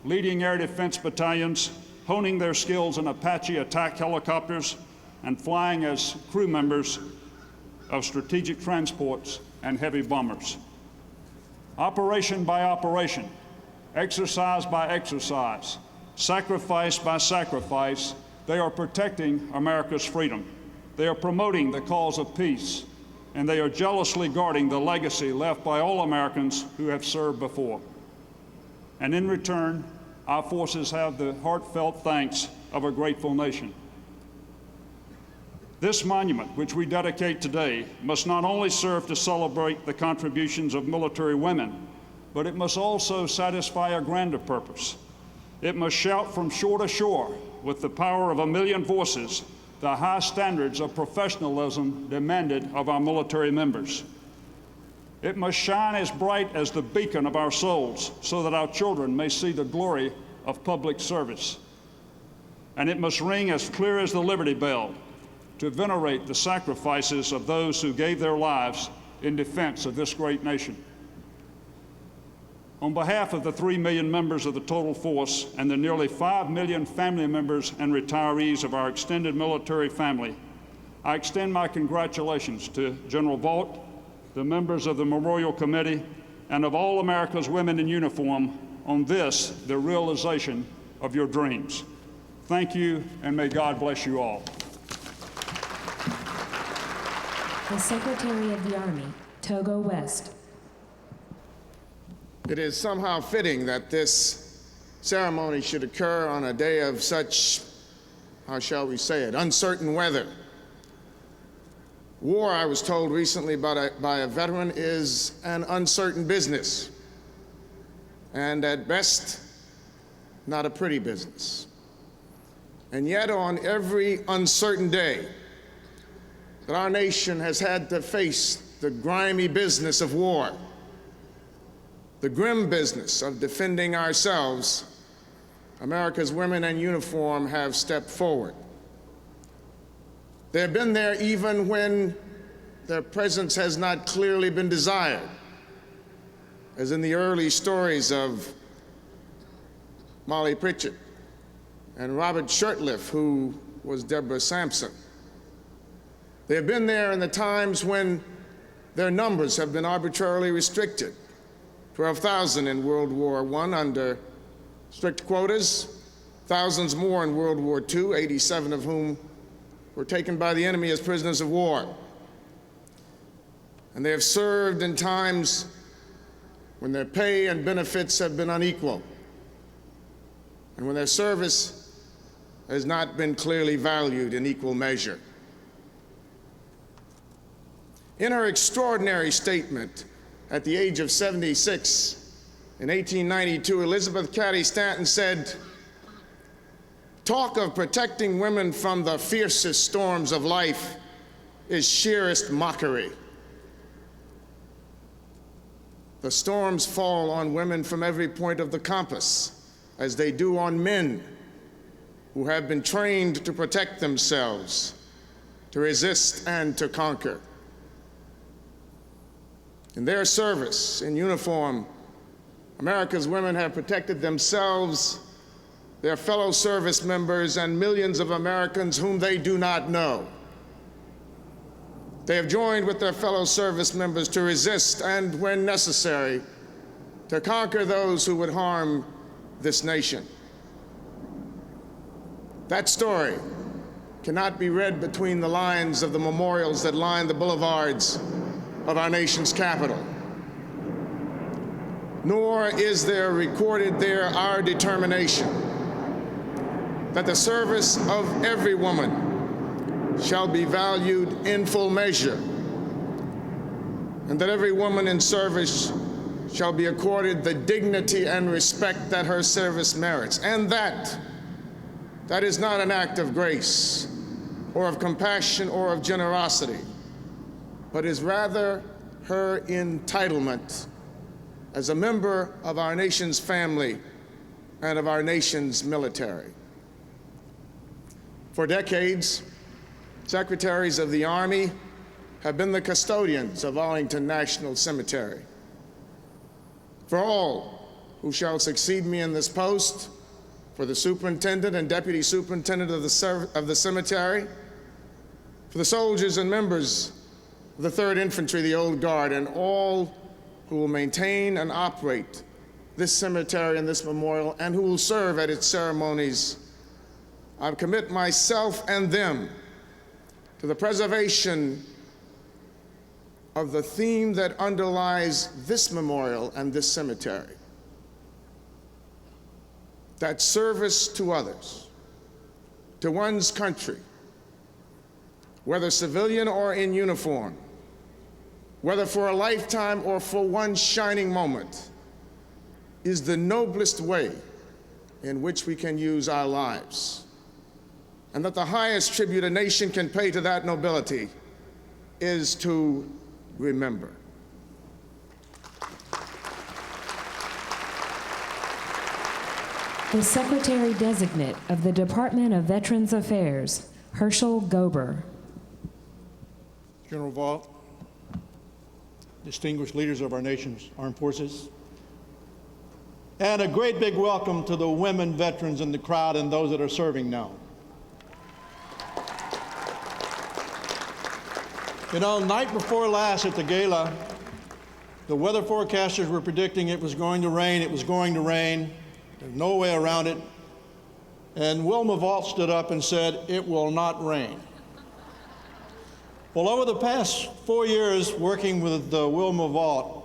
leading air defense battalions, honing their skills in Apache attack helicopters, and flying as crew members of strategic transports and heavy bombers. Operation by operation, exercise by exercise, sacrifice by sacrifice, they are protecting America's freedom. They are promoting the cause of peace, and they are jealously guarding the legacy left by all Americans who have served before. And in return, our forces have the heartfelt thanks of a grateful nation. This monument, which we dedicate today, must not only serve to celebrate the contributions of military women, but it must also satisfy a grander purpose. It must shout from shore to shore with the power of 1,000,000 voices the high standards of professionalism demanded of our military members. It must shine as bright as the beacon of our souls so that our children may see the glory of public service. And it must ring as clear as the Liberty Bell to venerate the sacrifices of those who gave their lives in defense of this great nation. On behalf of the 3 million members of the total force and the nearly 5 million family members and retirees of our extended military family, I extend my congratulations to General Vaught, the members of the Memorial Committee, and of all America's women in uniform on this, the realization of your dreams. Thank you, and may God bless you all. The Secretary of the Army, Togo West. It is somehow fitting that this ceremony should occur on a day of such, how shall we say it, uncertain weather. War, I was told recently by a veteran, is an uncertain business. and at best, not a pretty business. And yet, on every uncertain day that our nation has had to face the grimy business of war, the grim business of defending ourselves, America's women in uniform have stepped forward. They have been there even when their presence has not clearly been desired, as in the early stories of Molly Pritchett and Robert Shurtleff, who was Deborah Sampson. They have been there in the times when their numbers have been arbitrarily restricted. 12,000 in World War I under strict quotas, thousands more in World War II, 87 of whom were taken by the enemy as prisoners of war. And they have served in times when their pay and benefits have been unequal, and when their service has not been clearly valued in equal measure. In her extraordinary statement at the age of 76 in 1892, Elizabeth Cady Stanton said, "Talk of protecting women from the fiercest storms of life is sheerest mockery. The storms fall on women from every point of the compass, as they do on men who have been trained to protect themselves, to resist and to conquer. In their service, in uniform, America's women have protected themselves, their fellow service members, and millions of Americans whom they do not know. They have joined with their fellow service members to resist and, when necessary, to conquer those who would harm this nation." That story cannot be read between the lines of the memorials that line the boulevards of our nation's capital. Nor is there recorded there our determination that the service of every woman shall be valued in full measure, and that every woman in service shall be accorded the dignity and respect that her service merits, and that is not an act of grace or of compassion or of generosity, but is rather her entitlement as a member of our nation's family and of our nation's military. For decades, secretaries of the Army have been the custodians of Arlington National Cemetery. For all who shall succeed me in this post, for the superintendent and deputy superintendent of the cemetery, for the soldiers and members of the 3rd Infantry, the Old Guard, and all who will maintain and operate this cemetery and this memorial, and who will serve at its ceremonies, I commit myself and them to the preservation of the theme that underlies this memorial and this cemetery, that service to others, to one's country, whether civilian or in uniform, whether for a lifetime or for one shining moment, is the noblest way in which we can use our lives. And that the highest tribute a nation can pay to that nobility is to remember. The Secretary-Designate of the Department of Veterans Affairs, Herschel Gober. General Vaught, distinguished leaders of our nation's armed forces, and a great big welcome to the women veterans in the crowd and those that are serving now. You know, night before last at the gala, the weather forecasters were predicting it was going to rain, it was going to rain. There's no way around it. And Wilma Vaught stood up and said, "It will not rain." Well, over the past 4 years working with Wilma Vaught,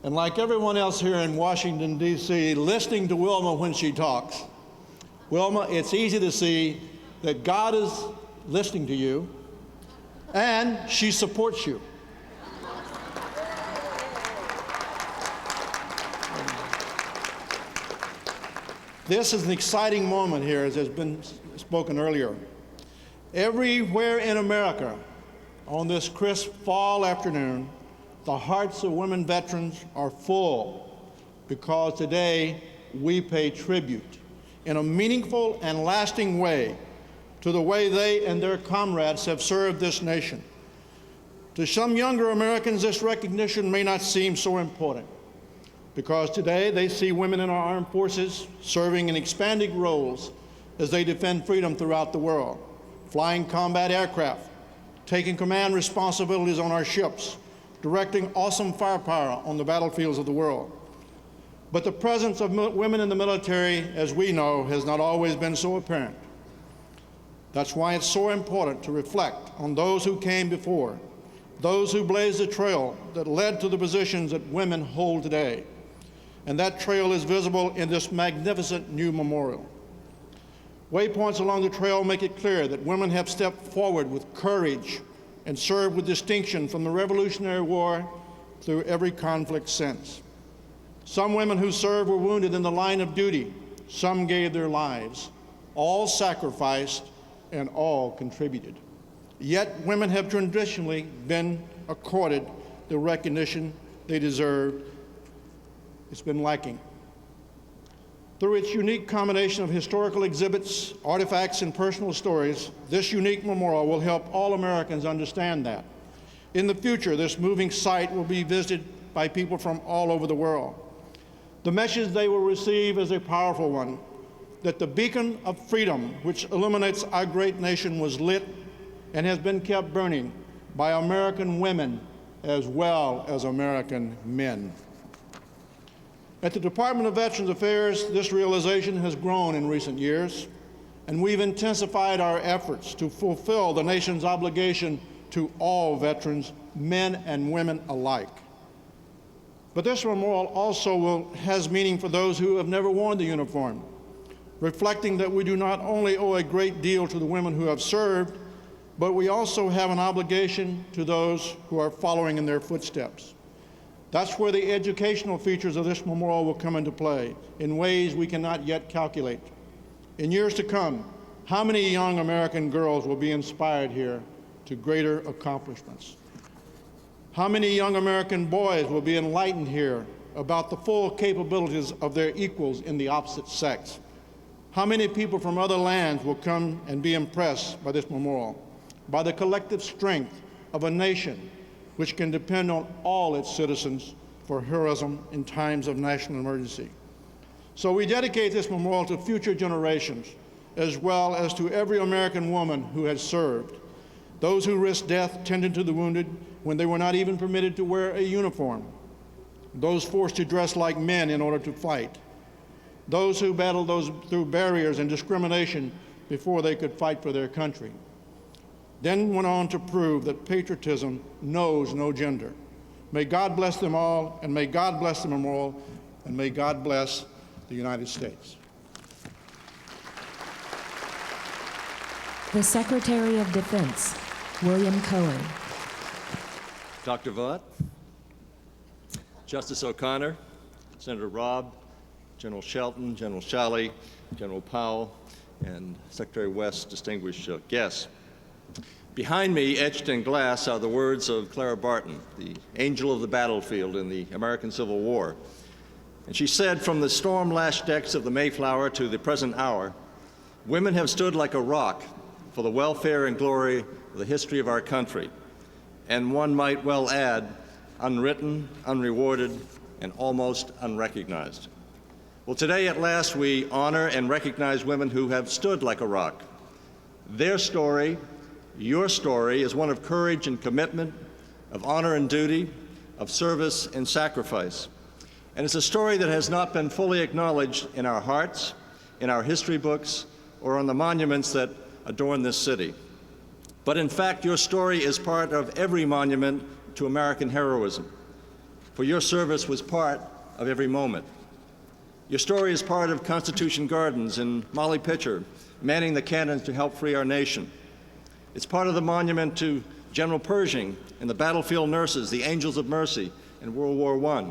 and like everyone else here in Washington, D.C., listening to Wilma when she talks, Wilma, it's easy to see that God is listening to you, and she supports you. This is an exciting moment here, as has been spoken earlier. Everywhere in America, on this crisp fall afternoon, the hearts of women veterans are full because today we pay tribute in a meaningful and lasting way to the way they and their comrades have served this nation. To some younger Americans, this recognition may not seem so important because today they see women in our armed forces serving in expanding roles as they defend freedom throughout the world, flying combat aircraft, taking command responsibilities on our ships, directing awesome firepower on the battlefields of the world. But the presence of women in the military, as we know, has not always been so apparent. That's why it's so important to reflect on those who came before, those who blazed the trail that led to the positions that women hold today. And that trail is visible in this magnificent new memorial. Waypoints along the trail make it clear that women have stepped forward with courage and served with distinction from the Revolutionary War through every conflict since. Some women who served were wounded in the line of duty. Some gave their lives. All sacrificed and all contributed. Yet women have traditionally been accorded the recognition they deserved. It's been lacking. Through its unique combination of historical exhibits, artifacts, and personal stories, this unique memorial will help all Americans understand that. In the future, this moving site will be visited by people from all over the world. The message they will receive is a powerful one, that the beacon of freedom which illuminates our great nation was lit and has been kept burning by American women as well as American men. At the Department of Veterans Affairs, this realization has grown in recent years, and we've intensified our efforts to fulfill the nation's obligation to all veterans, men and women alike. But this memorial also has meaning for those who have never worn the uniform, reflecting that we do not only owe a great deal to the women who have served, but we also have an obligation to those who are following in their footsteps. That's where the educational features of this memorial will come into play in ways we cannot yet calculate. In years to come, how many young American girls will be inspired here to greater accomplishments? How many young American boys will be enlightened here about the full capabilities of their equals in the opposite sex? How many people from other lands will come and be impressed by this memorial, by the collective strength of a nation which can depend on all its citizens for heroism in times of national emergency? So we dedicate this memorial to future generations, as well as to every American woman who has served, those who risked death tending to the wounded when they were not even permitted to wear a uniform, those forced to dress like men in order to fight, those who battled through barriers and discrimination before they could fight for their country. Then went on to prove that patriotism knows no gender. May God bless them all, and may God bless the memorial, and may God bless the United States. The Secretary of Defense, William Cohen. Dr. Vaught, Justice O'Connor, Senator Robb, General Shelton, General Shalley, General Powell, and Secretary West's distinguished guests. Behind me, etched in glass, are the words of Clara Barton, the angel of the battlefield in the American Civil War. And she said, from the storm-lashed decks of the Mayflower to the present hour, women have stood like a rock for the welfare and glory of the history of our country. And one might well add, unwritten, unrewarded, and almost unrecognized. Well, today at last we honor and recognize women who have stood like a rock. Their story, your story, is one of courage and commitment, of honor and duty, of service and sacrifice. And it's a story that has not been fully acknowledged in our hearts, in our history books, or on the monuments that adorn this city. But in fact, your story is part of every monument to American heroism, for your service was part of every moment. Your story is part of Constitution Gardens and Molly Pitcher manning the cannons to help free our nation. It's part of the monument to General Pershing and the battlefield nurses, the Angels of Mercy in World War I.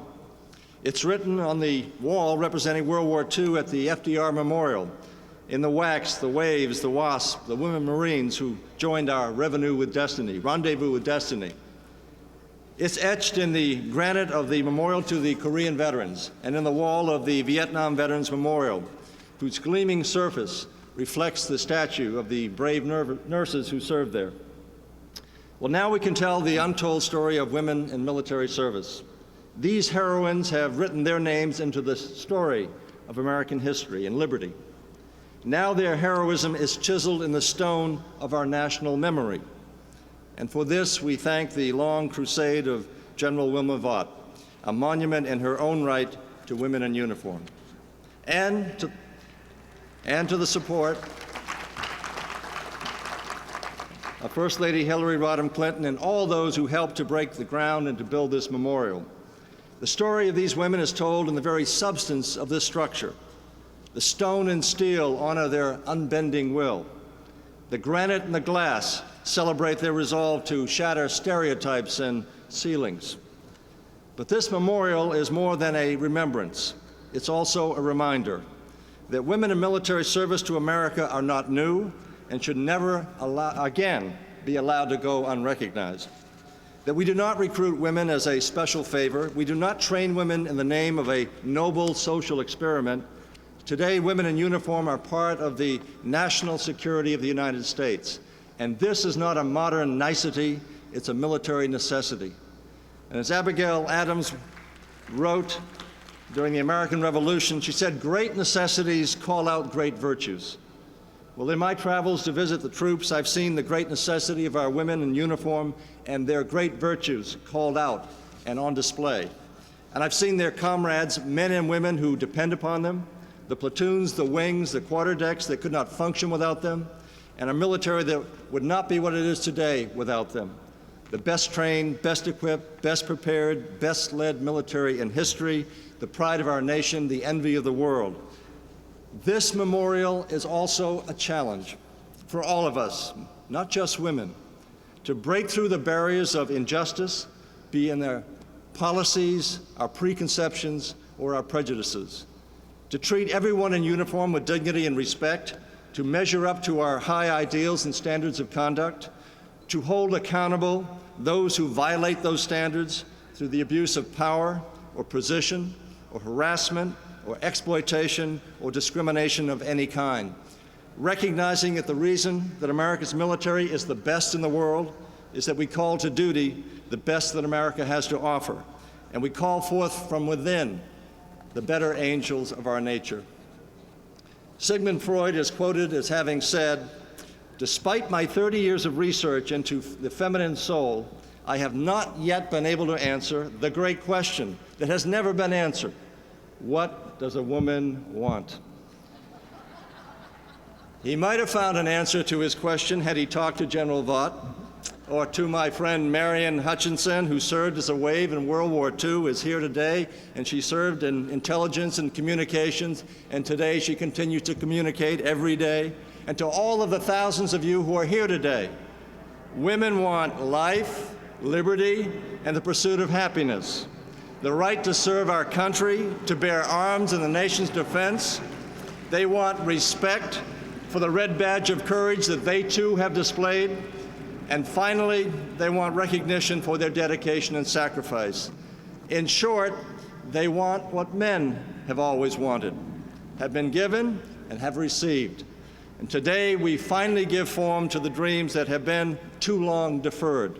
It's written on the wall representing World War II at the FDR Memorial. In the wax, the waves, the wasp, the women Marines who joined our rendezvous with destiny. It's etched in the granite of the memorial to the Korean veterans and in the wall of the Vietnam Veterans Memorial, whose gleaming surface reflects the statue of the brave nurses who served there. Well, now we can tell the untold story of women in military service. These heroines have written their names into the story of American history and liberty. Now their heroism is chiseled in the stone of our national memory. And for this, we thank the long crusade of General Wilma Vaught, a monument in her own right to women in uniform, and to the support of First Lady Hillary Rodham Clinton and all those who helped to break the ground and to build this memorial. The story of these women is told in the very substance of this structure. The stone and steel honor their unbending will. The granite and the glass celebrate their resolve to shatter stereotypes and ceilings. But this memorial is more than a remembrance. It's also a reminder that women in military service to America are not new and should never again be allowed to go unrecognized. That we do not recruit women as a special favor. We do not train women in the name of a noble social experiment. Today, women in uniform are part of the national security of the United States. And this is not a modern nicety, it's a military necessity. And as Abigail Adams wrote during the American Revolution, she said, "Great necessities call out great virtues." Well, in my travels to visit the troops, I've seen the great necessity of our women in uniform and their great virtues called out and on display. And I've seen their comrades, men and women who depend upon them, the platoons, the wings, the quarterdecks that could not function without them, and a military that would not be what it is today without them. The best trained, best equipped, best prepared, best led military in history, the pride of our nation, the envy of the world. This memorial is also a challenge for all of us, not just women, to break through the barriers of injustice, be in their policies, our preconceptions, or our prejudices, to treat everyone in uniform with dignity and respect, to measure up to our high ideals and standards of conduct, to hold accountable those who violate those standards through the abuse of power or position or harassment or exploitation or discrimination of any kind. Recognizing that the reason that America's military is the best in the world is that we call to duty the best that America has to offer, and we call forth from within the better angels of our nature. Sigmund Freud is quoted as having said, "Despite my 30 years of research into the feminine soul, I have not yet been able to answer the great question that has never been answered. What does a woman want?" He might have found an answer to his question had he talked to General Vaught, or to my friend Marion Hutchinson, who served as a wave in World War II, is here today, and she served in intelligence and communications, and today she continues to communicate every day. And to all of the thousands of you who are here today, women want life, liberty, and the pursuit of happiness, the right to serve our country, to bear arms in the nation's defense. They want respect for the red badge of courage that they too have displayed. And finally, they want recognition for their dedication and sacrifice. In short, they want what men have always wanted, have been given, and have received. And today, we finally give form to the dreams that have been too long deferred.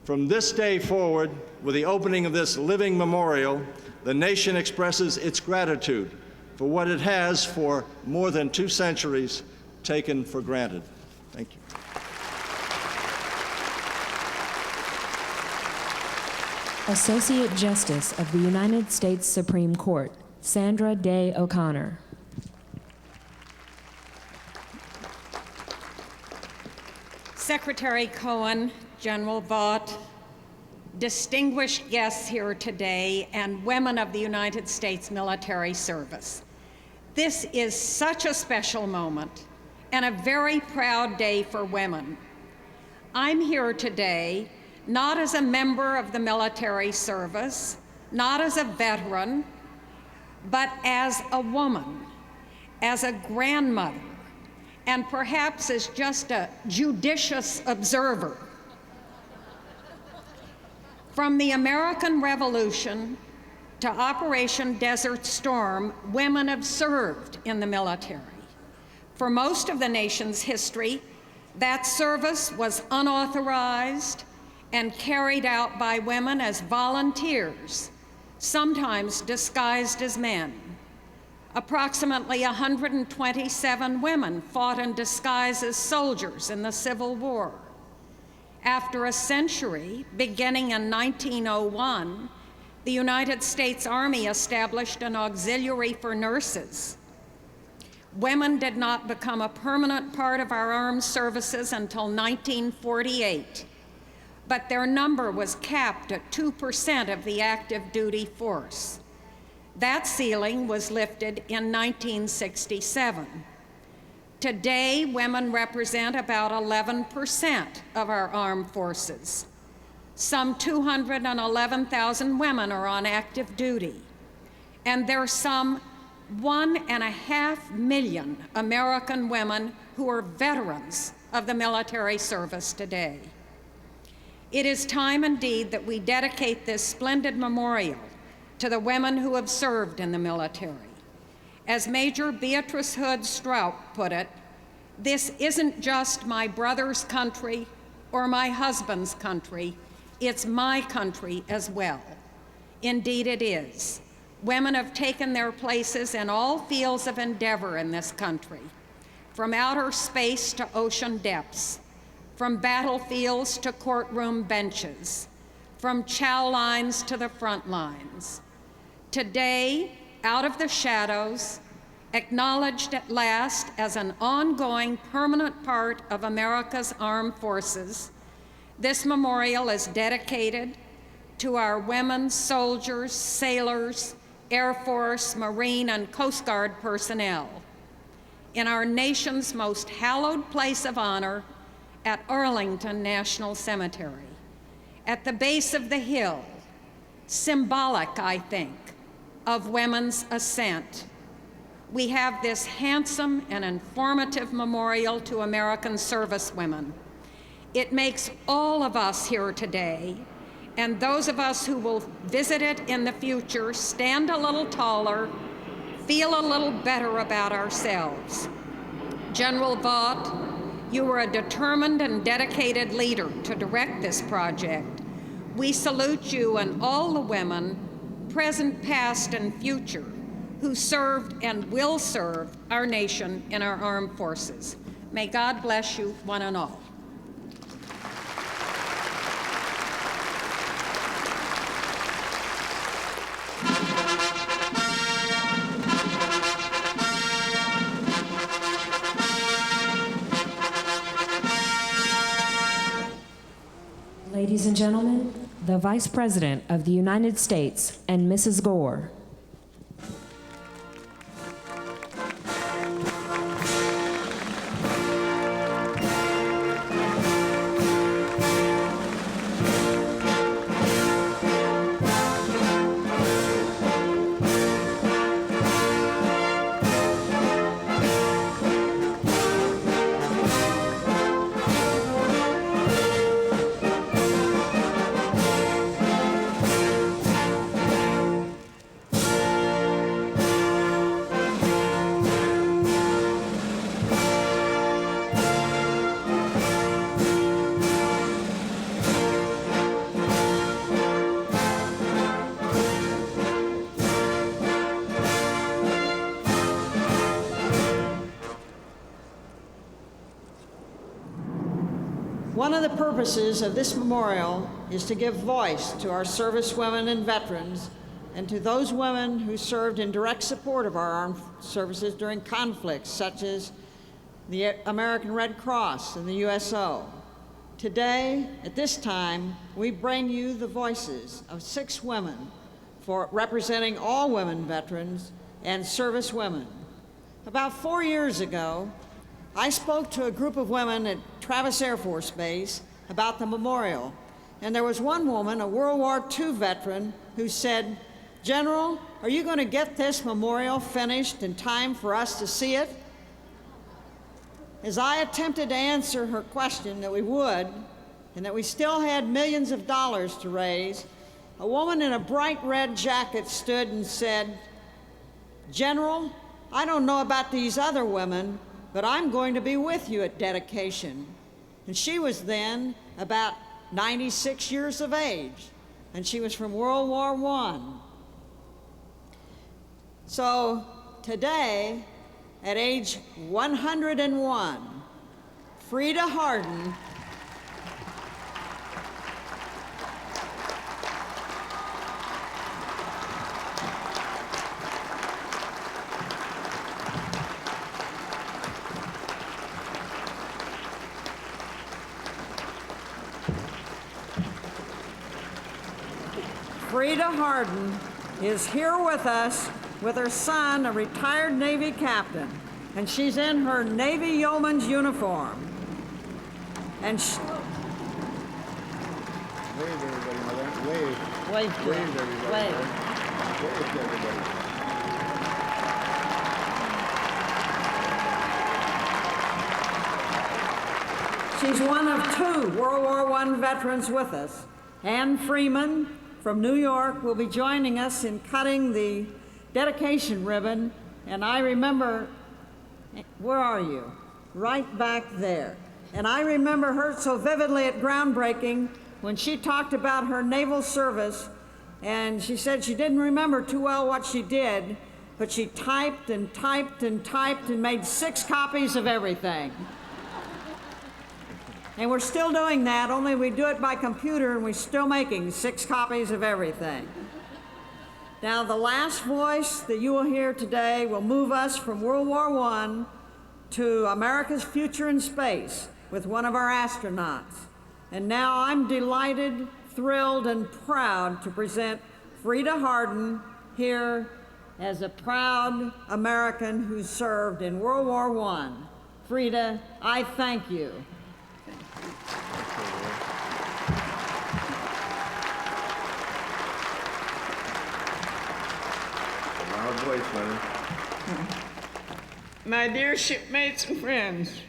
From this day forward, with the opening of this living memorial, the nation expresses its gratitude for what it has, for more than 2 centuries, taken for granted. Thank you. Associate Justice of the United States Supreme Court, Sandra Day O'Connor. Secretary Cohen, General Vaught, distinguished guests here today, and women of the United States military service. This is such a special moment and a very proud day for women. I'm here today not as a member of the military service, not as a veteran, but as a woman, as a grandmother, and perhaps as just a judicious observer. From the American Revolution to Operation Desert Storm, women have served in the military. For most of the nation's history, that service was unauthorized and carried out by women as volunteers, sometimes disguised as men. Approximately 127 women fought in disguise as soldiers in the Civil War. After a century, beginning in 1901, the United States Army established an auxiliary for nurses. Women did not become a permanent part of our armed services until 1948, but their number was capped at 2% of the active duty force. That ceiling was lifted in 1967. Today, women represent about 11% of our armed forces. Some 211,000 women are on active duty, and there are some 1.5 million American women who are veterans of the military service today. It is time indeed that we dedicate this splendid memorial to the women who have served in the military. As Major Beatrice Hood Strout put it, this isn't just my brother's country or my husband's country, it's my country as well. Indeed it is. Women have taken their places in all fields of endeavor in this country, from outer space to ocean depths, from battlefields to courtroom benches, from chow lines to the front lines. Today, out of the shadows, acknowledged at last as an ongoing permanent part of America's armed forces, this memorial is dedicated to our women soldiers, sailors, Air Force, Marine, and Coast Guard personnel in our nation's most hallowed place of honor at Arlington National Cemetery. At the base of the hill, symbolic, I think, of women's ascent, we have this handsome and informative memorial to American servicewomen. It makes all of us here today, and those of us who will visit it in the future, stand a little taller, feel a little better about ourselves. General Vaught, you were a determined and dedicated leader to direct this project. We salute you and all the women, present, past, and future, who served and will serve our nation in our armed forces. May God bless you, one and all. Ladies and gentlemen, the Vice President of the United States and Mrs. Gore. One of the purposes of this memorial is to give voice to our servicewomen and veterans and to those women who served in direct support of our armed services during conflicts such as the American Red Cross and the USO. Today, at this time, we bring you the voices of 6 women representing all women veterans and servicewomen. About 4 years ago, I spoke to a group of women at Travis Air Force Base about the memorial, and there was one woman, a World War II veteran, who said, "General, are you going to get this memorial finished in time for us to see it?" As I attempted to answer her question that we would, and that we still had millions of dollars to raise, a woman in a bright red jacket stood and said, "General, I don't know about these other women, but I'm going to be with you at dedication." And she was then about 96 years of age, and she was from World War I. So today, at age 101, Frida Hardin is here with us with her son, a retired Navy captain, and she's in her Navy yeoman's uniform. And wave, everybody, mother. Wave. Wave to Wave, them. everybody. Wave. Wave to everybody. She's one of 2 World War I veterans with us. Ann Freeman from New York will be joining us in cutting the dedication ribbon. And I remember, where are you? Right back there. And I remember her so vividly at groundbreaking when she talked about her naval service, and she said she didn't remember too well what she did, but she typed and typed and typed and made 6 copies of everything. And we're still doing that, only we do it by computer, and we're still making 6 copies of everything. Now, the last voice that you will hear today will move us from World War I to America's future in space with one of our astronauts. And now I'm delighted, thrilled, and proud to present Frida Hardin here as a proud American who served in World War I. Frida, I thank you. Loud voice, man. My dear shipmates and friends,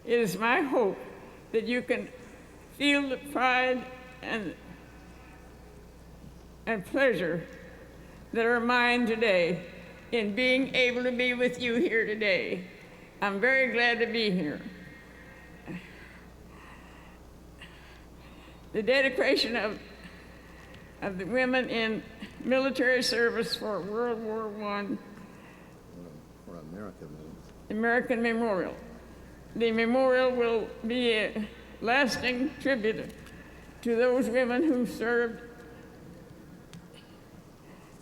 it is my hope that you can feel the pride and pleasure that are mine today in being able to be with you here today. I'm very glad to be here. The dedication of the women in military service for World War I, For America, American Memorial. The memorial will be a lasting tribute to those women who served,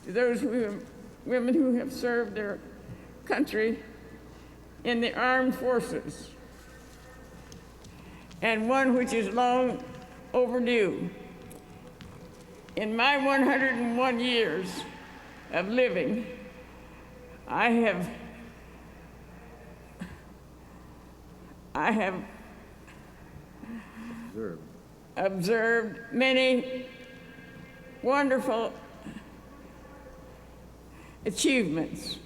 to those women who have served their country in the armed forces, and one which is long overdue. In my 101 years of living, I have observed many wonderful achievements,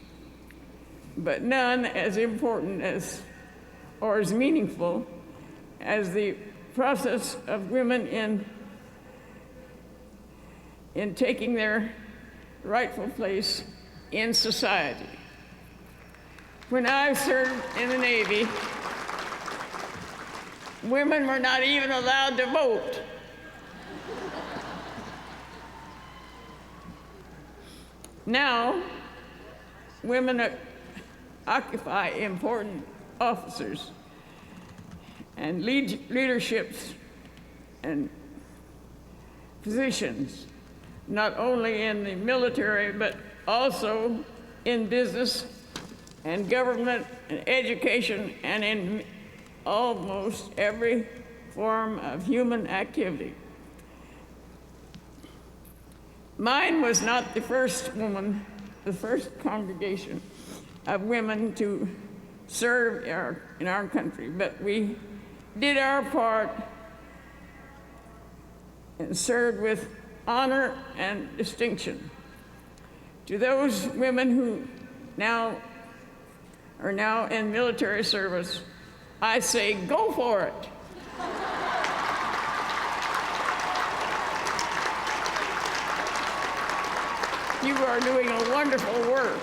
but none as important as or as meaningful as the process of women in taking their rightful place in society. When I served in the Navy, women were not even allowed to vote. Now, women occupy important officers and leaderships and positions, not only in the military, but also in business and government and education and in almost every form of human activity. Mine was not the first woman, the first congregation of women to serve in our country, but we did our part and served with honor and distinction. To those women who are now in military service, I say, go for it. You are doing a wonderful work,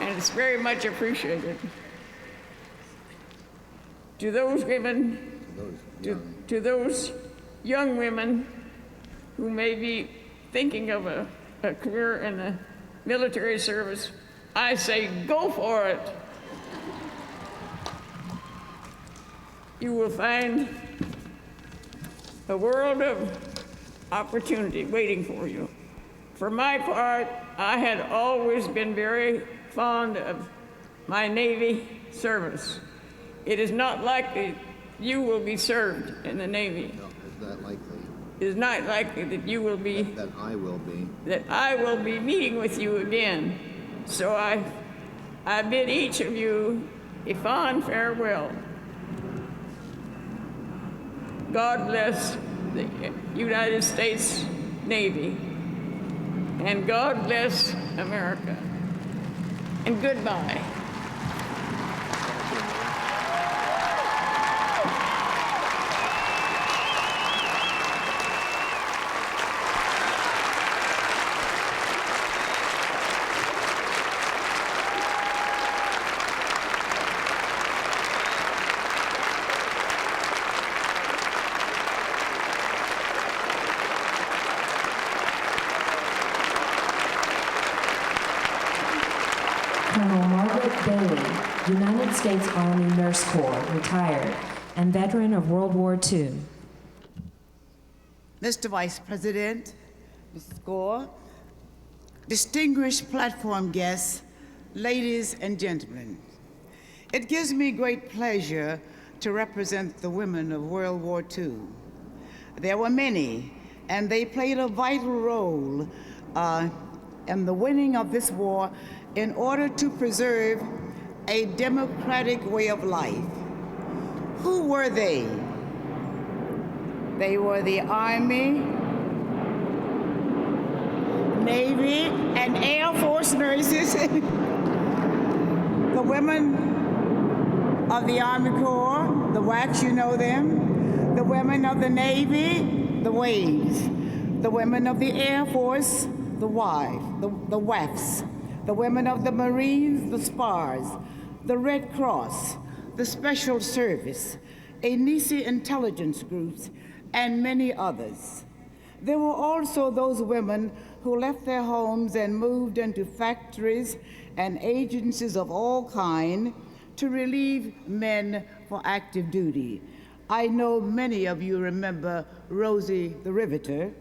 and it's very much appreciated. To those women, to those young women who may be thinking of a career in the military service, I say, go for it. You will find a world of opportunity waiting for you. For my part, I had always been very fond of my Navy service. It is not likely you will be served in the Navy. No, it's not likely. It is not likely that you will be. That I will be. That I will be meeting with you again. So I bid each of you a fond farewell. God bless the United States Navy. And God bless America. And goodbye. Colonel Margaret Bailey, United States Army Nurse Corps, retired, and veteran of World War II. Mr. Vice President, Mrs. Gore, distinguished platform guests, ladies and gentlemen, it gives me great pleasure to represent the women of World War II. There were many, and they played a vital role in the winning of this war in order to preserve a democratic way of life. Who were they? They were the Army, Navy, and Air Force nurses, the women of the Army Corps, the WACs, you know them, the women of the Navy, the WAVs, the women of the Air Force, the WAFs, the women of the Marines, the SPARs, the Red Cross, the Special Service, ANISI intelligence groups, and many others. There were also those women who left their homes and moved into factories and agencies of all kinds to relieve men for active duty. I know many of you remember Rosie the Riveter.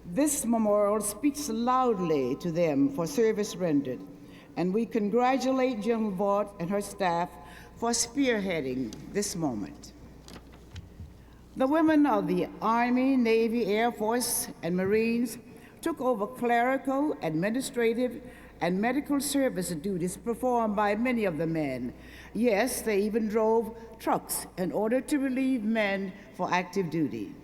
This memorial speaks loudly to them for service rendered, and we congratulate General Vaught and her staff for spearheading this moment. The women of the Army, Navy, Air Force, and Marines took over clerical, administrative, and medical service duties performed by many of the men. Yes, they even drove trucks in order to relieve men for active duty.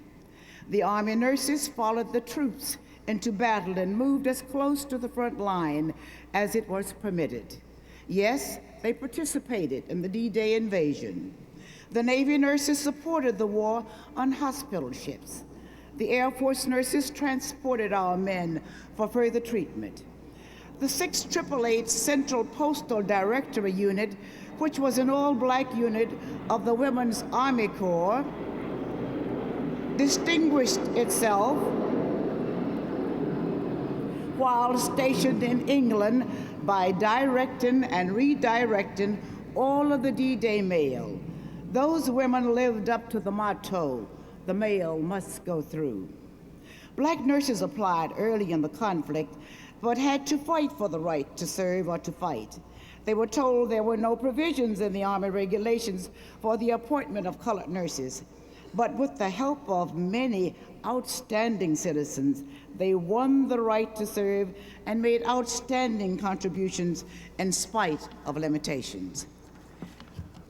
The Army nurses followed the troops into battle and moved as close to the front line as it was permitted. Yes, they participated in the D-Day invasion. The Navy nurses supported the war on hospital ships. The Air Force nurses transported our men for further treatment. The 688 Central Postal Directory Unit, which was an all-black unit of the Women's Army Corps, distinguished itself while stationed in England by directing and redirecting all of the D-Day mail. Those women lived up to the motto, the mail must go through. Black nurses applied early in the conflict, but had to fight for the right to serve or to fight. They were told there were no provisions in the Army regulations for the appointment of colored nurses. But with the help of many outstanding citizens, they won the right to serve and made outstanding contributions in spite of limitations.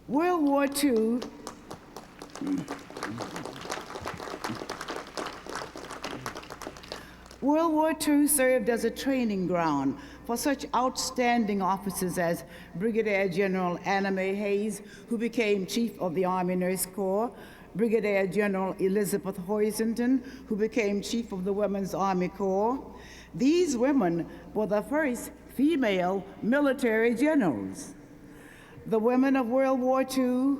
World War II World War II served as a training ground for such outstanding officers as Brigadier General Anna Mae Hayes, who became Chief of the Army Nurse Corps, Brigadier General Elizabeth Hoisington, who became Chief of the Women's Army Corps. These women were the first female military generals. The women of World War II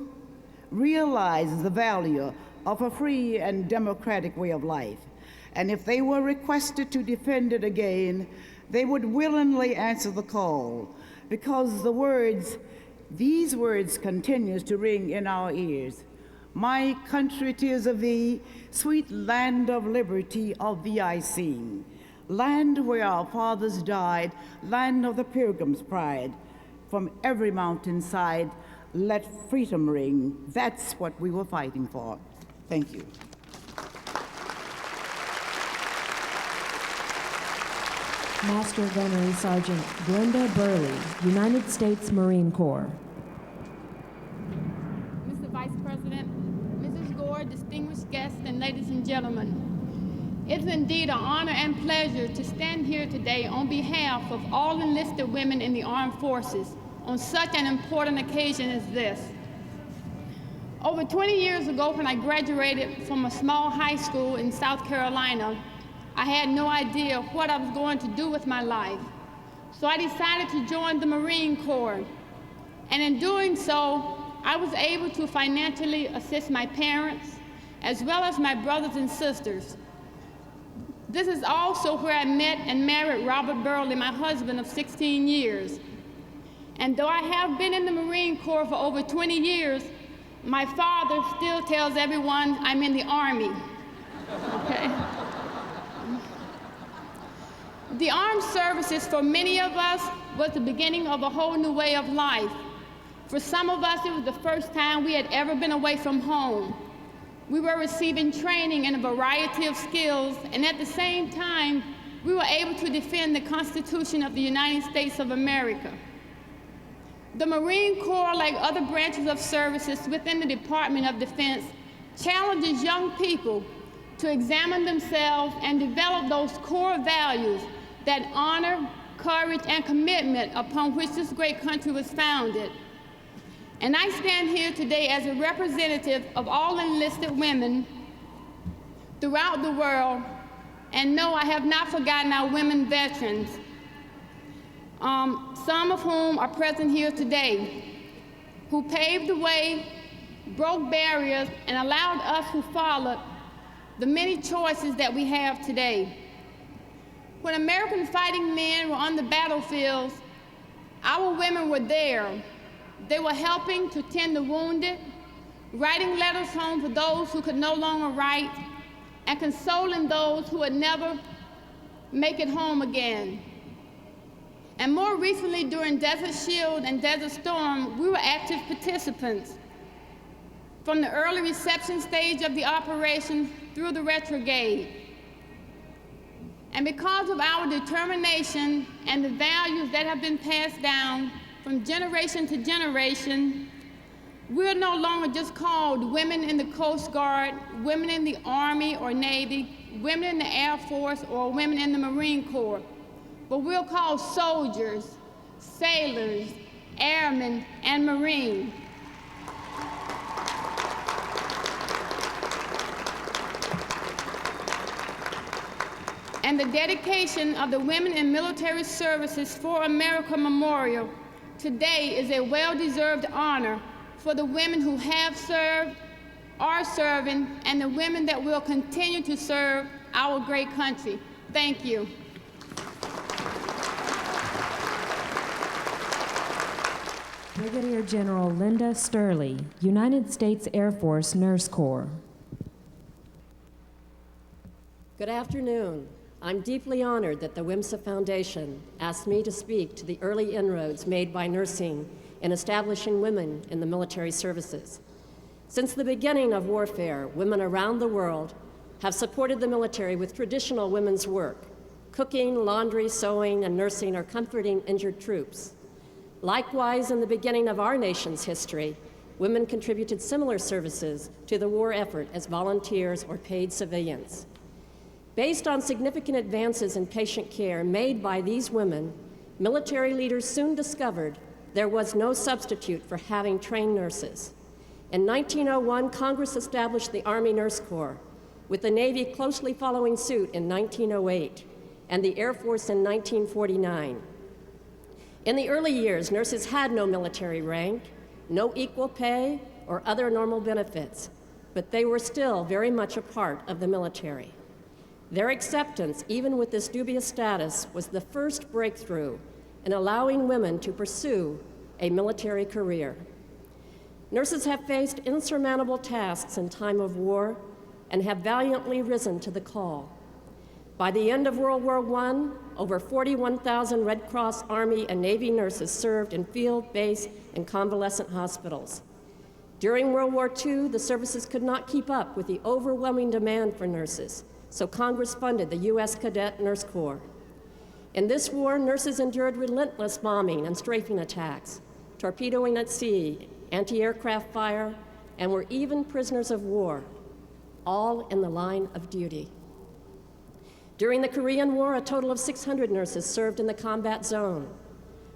realized the value of a free and democratic way of life. And if they were requested to defend it again, they would willingly answer the call, because these words continues to ring in our ears. My country, 'tis of thee, sweet land of liberty, of thee I sing. Land where our fathers died, land of the pilgrim's pride. From every mountainside, let freedom ring. That's what we were fighting for. Thank you. Master Gunnery Sergeant Glenda Burley, United States Marine Corps. Mr. Vice President, Mrs. Gore, distinguished guests, and ladies and gentlemen, it is indeed an honor and pleasure to stand here today on behalf of all enlisted women in the armed forces on such an important occasion as this. Over 20 years ago, when I graduated from a small high school in South Carolina, I had no idea what I was going to do with my life. So I decided to join the Marine Corps. And in doing so, I was able to financially assist my parents, as well as my brothers and sisters. This is also where I met and married Robert Burley, my husband of 16 years. And though I have been in the Marine Corps for over 20 years, my father still tells everyone I'm in the Army, okay? The armed services for many of us was the beginning of a whole new way of life. For some of us, it was the first time we had ever been away from home. We were receiving training in a variety of skills, and at the same time, we were able to defend the Constitution of the United States of America. The Marine Corps, like other branches of services within the Department of Defense, challenges young people to examine themselves and develop those core values that honor, courage, and commitment upon which this great country was founded. And I stand here today as a representative of all enlisted women throughout the world, and no, I have not forgotten our women veterans, some of whom are present here today, who paved the way, broke barriers, and allowed us who followed the many choices that we have today. When American fighting men were on the battlefields, our women were there. They were helping to tend the wounded, writing letters home for those who could no longer write, and consoling those who would never make it home again. And more recently, during Desert Shield and Desert Storm, we were active participants. From the early reception stage of the operation through the retrograde. And because of our determination and the values that have been passed down from generation to generation, we're no longer just called women in the Coast Guard, women in the Army or Navy, women in the Air Force, or women in the Marine Corps, but we're called soldiers, sailors, airmen, and Marines. And the dedication of the Women in Military Services for America Memorial today is a well-deserved honor for the women who have served, are serving, and the women that will continue to serve our great country. Thank you. Brigadier General Linda Sturley, United States Air Force Nurse Corps. Good afternoon. I'm deeply honored that the WMSA Foundation asked me to speak to the early inroads made by nursing in establishing women in the military services. Since the beginning of warfare, women around the world have supported the military with traditional women's work. Cooking, laundry, sewing, and nursing are comforting injured troops. Likewise, in the beginning of our nation's history, women contributed similar services to the war effort as volunteers or paid civilians. Based on significant advances in patient care made by these women, military leaders soon discovered there was no substitute for having trained nurses. In 1901, Congress established the Army Nurse Corps, with the Navy closely following suit in 1908, and the Air Force in 1949. In the early years, nurses had no military rank, no equal pay, or other normal benefits, but they were still very much a part of the military. Their acceptance, even with this dubious status, was the first breakthrough in allowing women to pursue a military career. Nurses have faced insurmountable tasks in time of war and have valiantly risen to the call. By the end of World War I, over 41,000 Red Cross, Army, and Navy nurses served in field, base, and convalescent hospitals. During World War II, the services could not keep up with the overwhelming demand for nurses, so Congress funded the U.S. Cadet Nurse Corps. In this war, nurses endured relentless bombing and strafing attacks, torpedoing at sea, anti-aircraft fire, and were even prisoners of war, all in the line of duty. During the Korean War, a total of 600 nurses served in the combat zone.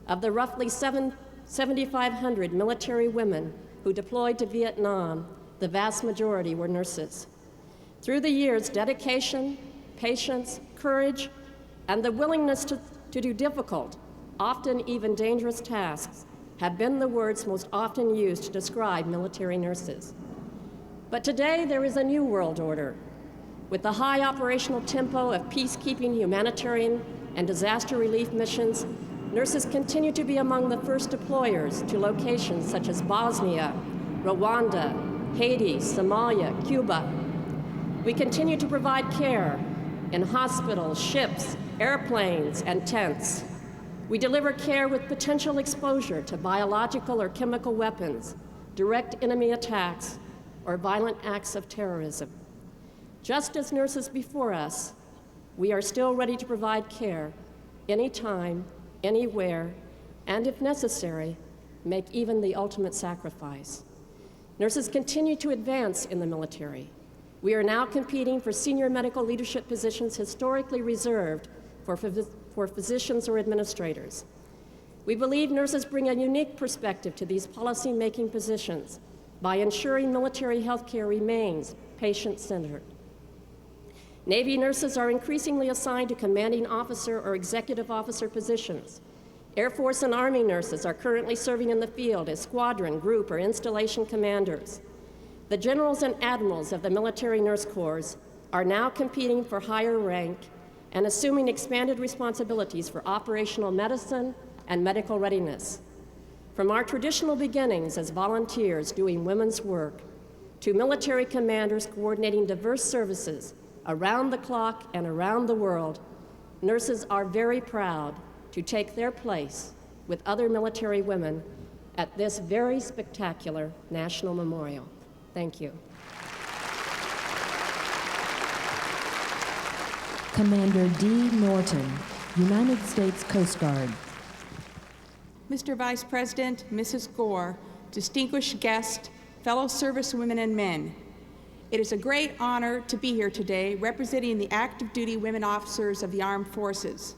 Of the roughly 7,500 military women who deployed to Vietnam, the vast majority were nurses. Through the years, dedication, patience, courage, and the willingness to do difficult, often even dangerous tasks have been the words most often used to describe military nurses. But today, there is a new world order. With the high operational tempo of peacekeeping, humanitarian, and disaster relief missions, nurses continue to be among the first deployers to locations such as Bosnia, Rwanda, Haiti, Somalia, Cuba. We continue to provide care in hospitals, ships, airplanes, and tents. We deliver care with potential exposure to biological or chemical weapons, direct enemy attacks, or violent acts of terrorism. Just as nurses before us, we are still ready to provide care anytime, anywhere, and if necessary, make even the ultimate sacrifice. Nurses continue to advance in the military. We are now competing for senior medical leadership positions historically reserved for physicians or administrators. We believe nurses bring a unique perspective to these policy-making positions by ensuring military health care remains patient-centered. Navy nurses are increasingly assigned to commanding officer or executive officer positions. Air Force and Army nurses are currently serving in the field as squadron, group, or installation commanders. The generals and admirals of the military nurse corps are now competing for higher rank and assuming expanded responsibilities for operational medicine and medical readiness. From our traditional beginnings as volunteers doing women's work to military commanders coordinating diverse services around the clock and around the world, nurses are very proud to take their place with other military women at this very spectacular national memorial. Thank you. Commander D. Norton, United States Coast Guard. Mr. Vice President, Mrs. Gore, distinguished guests, fellow servicewomen and men, it is a great honor to be here today representing the active duty women officers of the armed forces.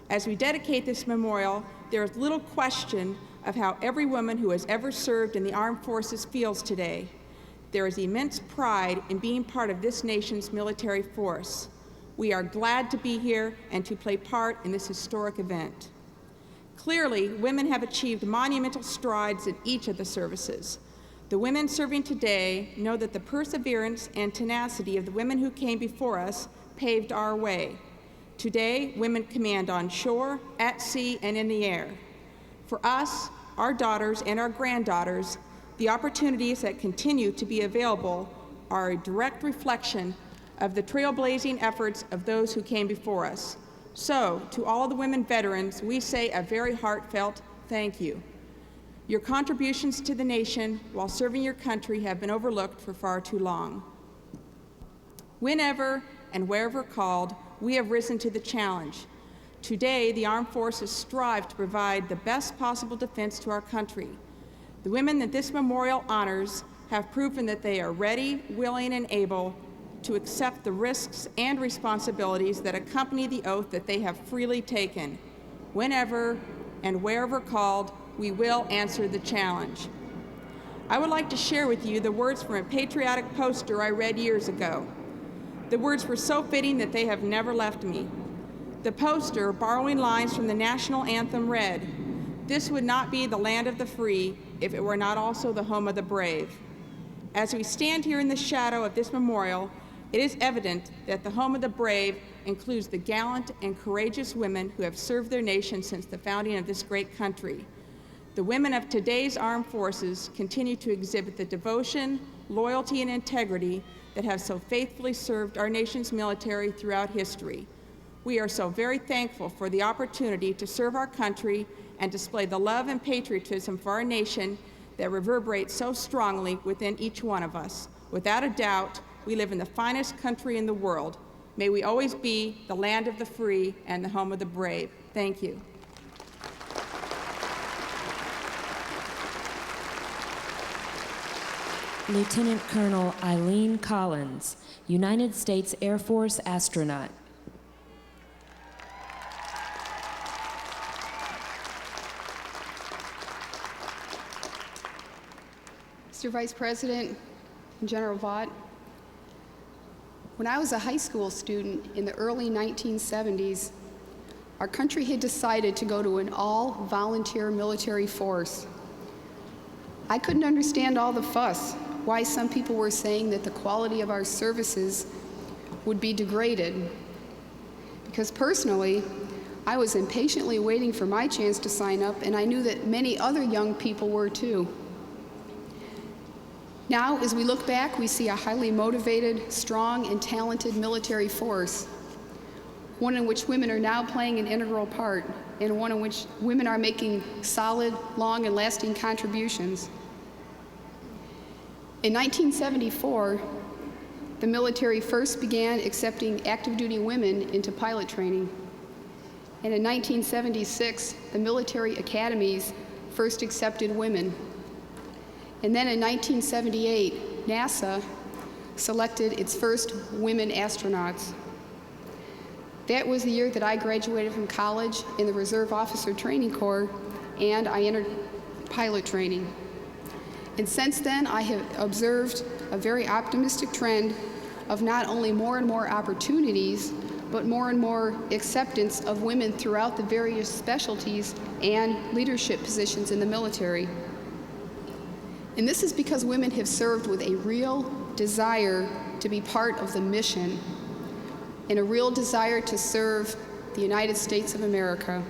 As we dedicate this memorial, there is little question of how every woman who has ever served in the armed forces feels today. There is immense pride in being part of this nation's military force. We are glad to be here and to play part in this historic event. Clearly, women have achieved monumental strides in each of the services. The women serving today know that the perseverance and tenacity of the women who came before us paved our way. Today, women command on shore, at sea, and in the air. For us, our daughters, and our granddaughters, the opportunities that continue to be available are a direct reflection of the trailblazing efforts of those who came before us. So, to all the women veterans, we say a very heartfelt thank you. Your contributions to the nation while serving your country have been overlooked for far too long. Whenever and wherever called, we have risen to the challenge. Today, the armed forces strive to provide the best possible defense to our country. The women that this memorial honors have proven that they are ready, willing, and able to accept the risks and responsibilities that accompany the oath that they have freely taken. Whenever and wherever called, we will answer the challenge. I would like to share with you the words from a patriotic poster I read years ago. The words were so fitting that they have never left me. The poster, borrowing lines from the national anthem, read, "This would not be the land of the free if it were not also the home of the brave." As we stand here in the shadow of this memorial, it is evident that the home of the brave includes the gallant and courageous women who have served their nation since the founding of this great country. The women of today's armed forces continue to exhibit the devotion, loyalty, and integrity that have so faithfully served our nation's military throughout history. We are so very thankful for the opportunity to serve our country and display the love and patriotism for our nation that reverberates so strongly within each one of us. Without a doubt, we live in the finest country in the world. May we always be the land of the free and the home of the brave. Thank you. Lieutenant Colonel Eileen Collins, United States Air Force astronaut. Mr. Vice President and General Vaught, when I was a high school student in the early 1970s, our country had decided to go to an all-volunteer military force. I couldn't understand all the fuss, why some people were saying that the quality of our services would be degraded. Because personally, I was impatiently waiting for my chance to sign up, and I knew that many other young people were too. Now, as we look back, we see a highly motivated, strong, and talented military force, one in which women are now playing an integral part, and one in which women are making solid, long, and lasting contributions. In 1974, the military first began accepting active duty women into pilot training. And in 1976, the military academies first accepted women. And then in 1978, NASA selected its first women astronauts. That was the year that I graduated from college in the Reserve Officer Training Corps, and I entered pilot training. And since then, I have observed a very optimistic trend of not only more and more opportunities, but more and more acceptance of women throughout the various specialties and leadership positions in the military. And this is because women have served with a real desire to be part of the mission and a real desire to serve the United States of America.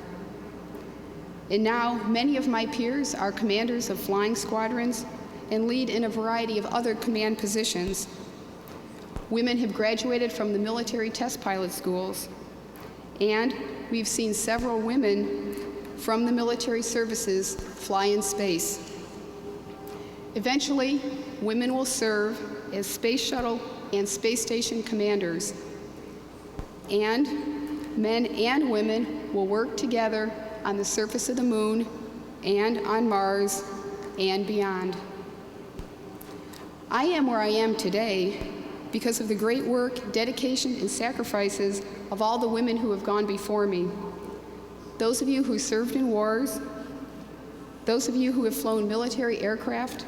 And now, many of my peers are commanders of flying squadrons and lead in a variety of other command positions. Women have graduated from the military test pilot schools, and we've seen several women from the military services fly in space. Eventually, women will serve as space shuttle and space station commanders, and men and women will work together on the surface of the moon and on Mars and beyond. I am where I am today because of the great work, dedication, and sacrifices of all the women who have gone before me. Those of you who served in wars, those of you who have flown military aircraft,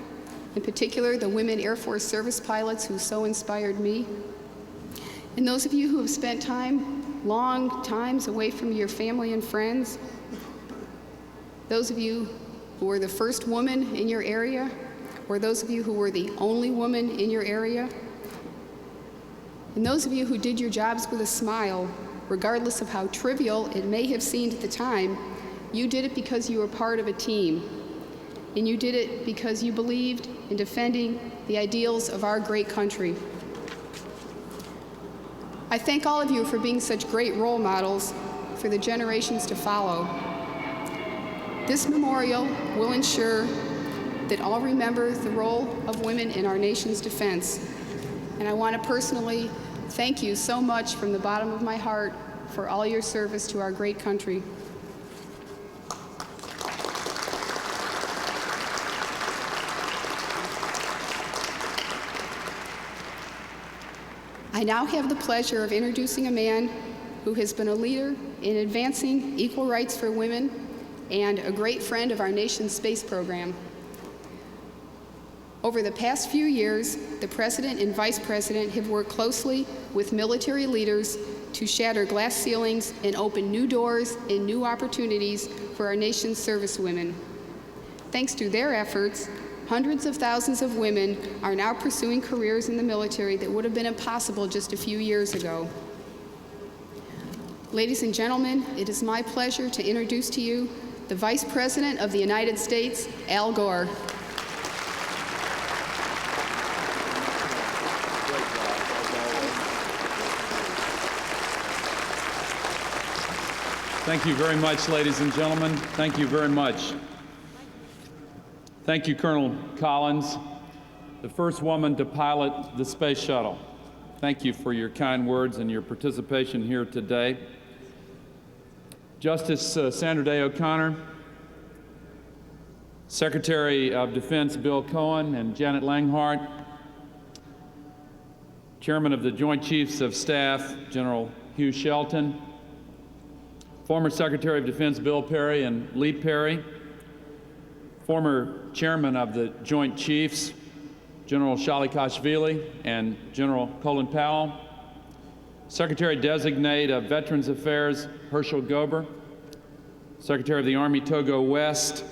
in particular the women Air Force service pilots who so inspired me, and those of you who have spent long times away from your family and friends, those of you who were the first woman in your area, or those of you who were the only woman in your area, and those of you who did your jobs with a smile, regardless of how trivial it may have seemed at the time, you did it because you were part of a team, and you did it because you believed in defending the ideals of our great country. I thank all of you for being such great role models for the generations to follow. This memorial will ensure that all remember the role of women in our nation's defense. And I want to personally thank you so much from the bottom of my heart for all your service to our great country. I now have the pleasure of introducing a man who has been a leader in advancing equal rights for women and a great friend of our nation's space program. Over the past few years, the President and Vice President have worked closely with military leaders to shatter glass ceilings and open new doors and new opportunities for our nation's servicewomen. Thanks to their efforts, hundreds of thousands of women are now pursuing careers in the military that would have been impossible just a few years ago. Ladies and gentlemen, it is my pleasure to introduce to you the Vice President of the United States, Al Gore. Thank you very much, ladies and gentlemen. Thank you very much. Thank you, Colonel Collins, the first woman to pilot the space shuttle. Thank you for your kind words and your participation here today. Justice Sandra Day O'Connor, Secretary of Defense Bill Cohen and Janet Langhart, Chairman of the Joint Chiefs of Staff, General Hugh Shelton, former Secretary of Defense Bill Perry and Lee Perry, former Chairman of the Joint Chiefs, General Shalikashvili and General Colin Powell, Secretary-designate of Veterans Affairs Herschel Gober, Secretary of the Army Togo West,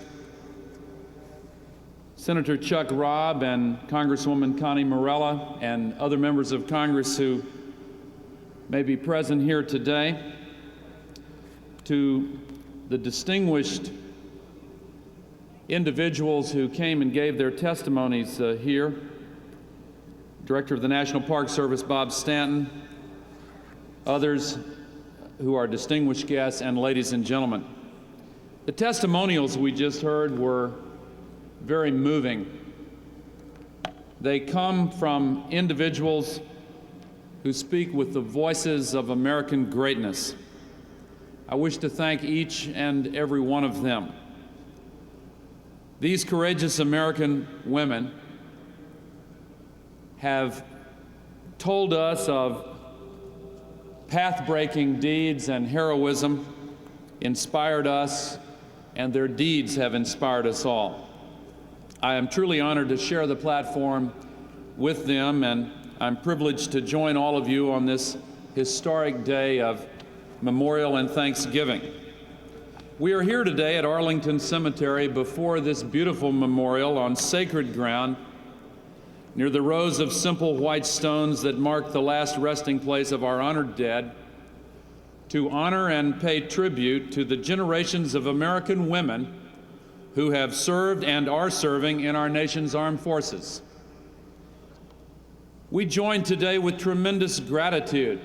Senator Chuck Robb and Congresswoman Connie Morella, and other members of Congress who may be present here today, to the distinguished individuals who came and gave their testimonies here, Director of the National Park Service Bob Stanton, others who are distinguished guests, and ladies and gentlemen. The testimonials we just heard were very moving. They come from individuals who speak with the voices of American greatness. I wish to thank each and every one of them. These courageous American women have told us of path-breaking deeds and heroism, inspired us, and their deeds have inspired us all. I am truly honored to share the platform with them, and I'm privileged to join all of you on this historic day of memorial and thanksgiving. We are here today at Arlington Cemetery before this beautiful memorial on sacred ground near the rows of simple white stones that mark the last resting place of our honored dead, to honor and pay tribute to the generations of American women who have served and are serving in our nation's armed forces. We join today with tremendous gratitude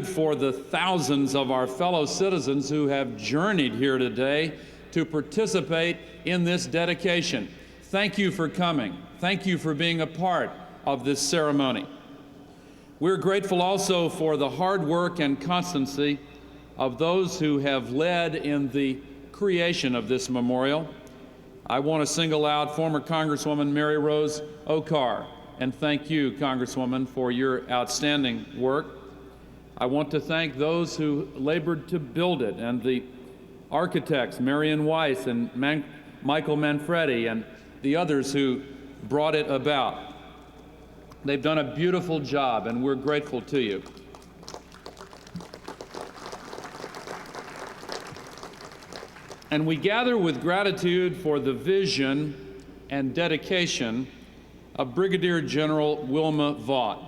for the thousands of our fellow citizens who have journeyed here today to participate in this dedication. Thank you for coming. Thank you for being a part of this ceremony. We're grateful also for the hard work and constancy of those who have led in the creation of this memorial. I want to single out former Congresswoman Mary Rose Okar and thank you, Congresswoman, for your outstanding work. I want to thank those who labored to build it and the architects, Marion Weiss and Michael Manfredi, and the others who brought it about. They've done a beautiful job, and we're grateful to you. And we gather with gratitude for the vision and dedication of Brigadier General Wilma Vaught,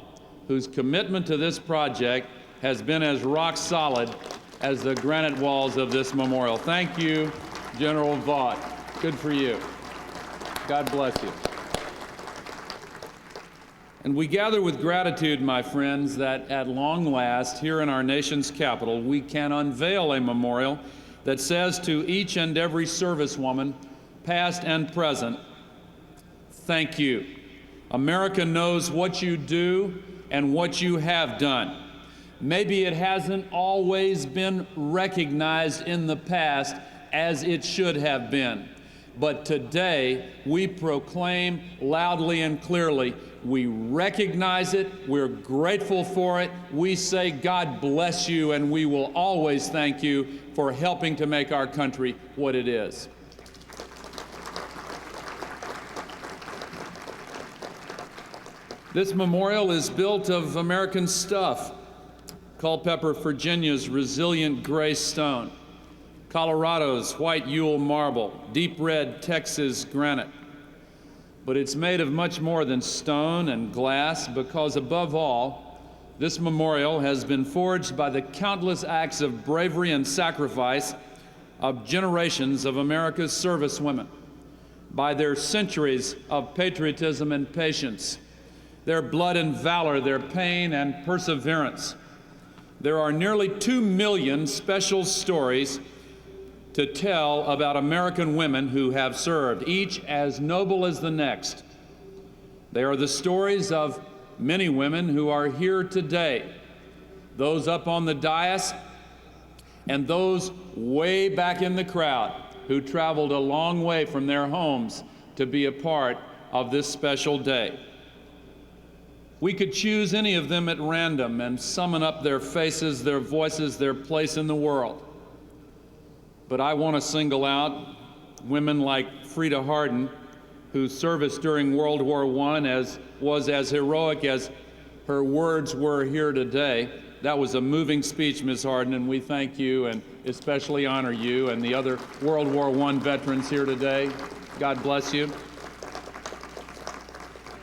whose commitment to this project has been as rock solid as the granite walls of this memorial. Thank you, General Vaught. Good for you. God bless you. And we gather with gratitude, my friends, that at long last, here in our nation's capital, we can unveil a memorial that says to each and every servicewoman, past and present, thank you. America knows what you do and what you have done. Maybe it hasn't always been recognized in the past as it should have been. But today, we proclaim loudly and clearly, We recognize it. We're grateful for it. We say, God bless you, and we will always thank you for helping to make our country what it is. This memorial is built of American stuff: Culpeper, Virginia's resilient gray stone, Colorado's white Yule marble, deep red Texas granite. But it's made of much more than stone and glass, because above all, this memorial has been forged by the countless acts of bravery and sacrifice of generations of America's servicewomen, by their centuries of patriotism and patience, their blood and valor, their pain and perseverance. There are nearly 2 million special stories to tell about American women who have served, each as noble as the next. They are the stories of many women who are here today, those up on the dais and those way back in the crowd who traveled a long way from their homes to be a part of this special day. We could choose any of them at random and summon up their faces, their voices, their place in the world. But I want to single out women like Frida Hardin, whose service during World War I was as heroic as her words were here today. That was a moving speech, Ms. Hardin, and we thank you and especially honor you and the other World War I veterans here today. God bless you.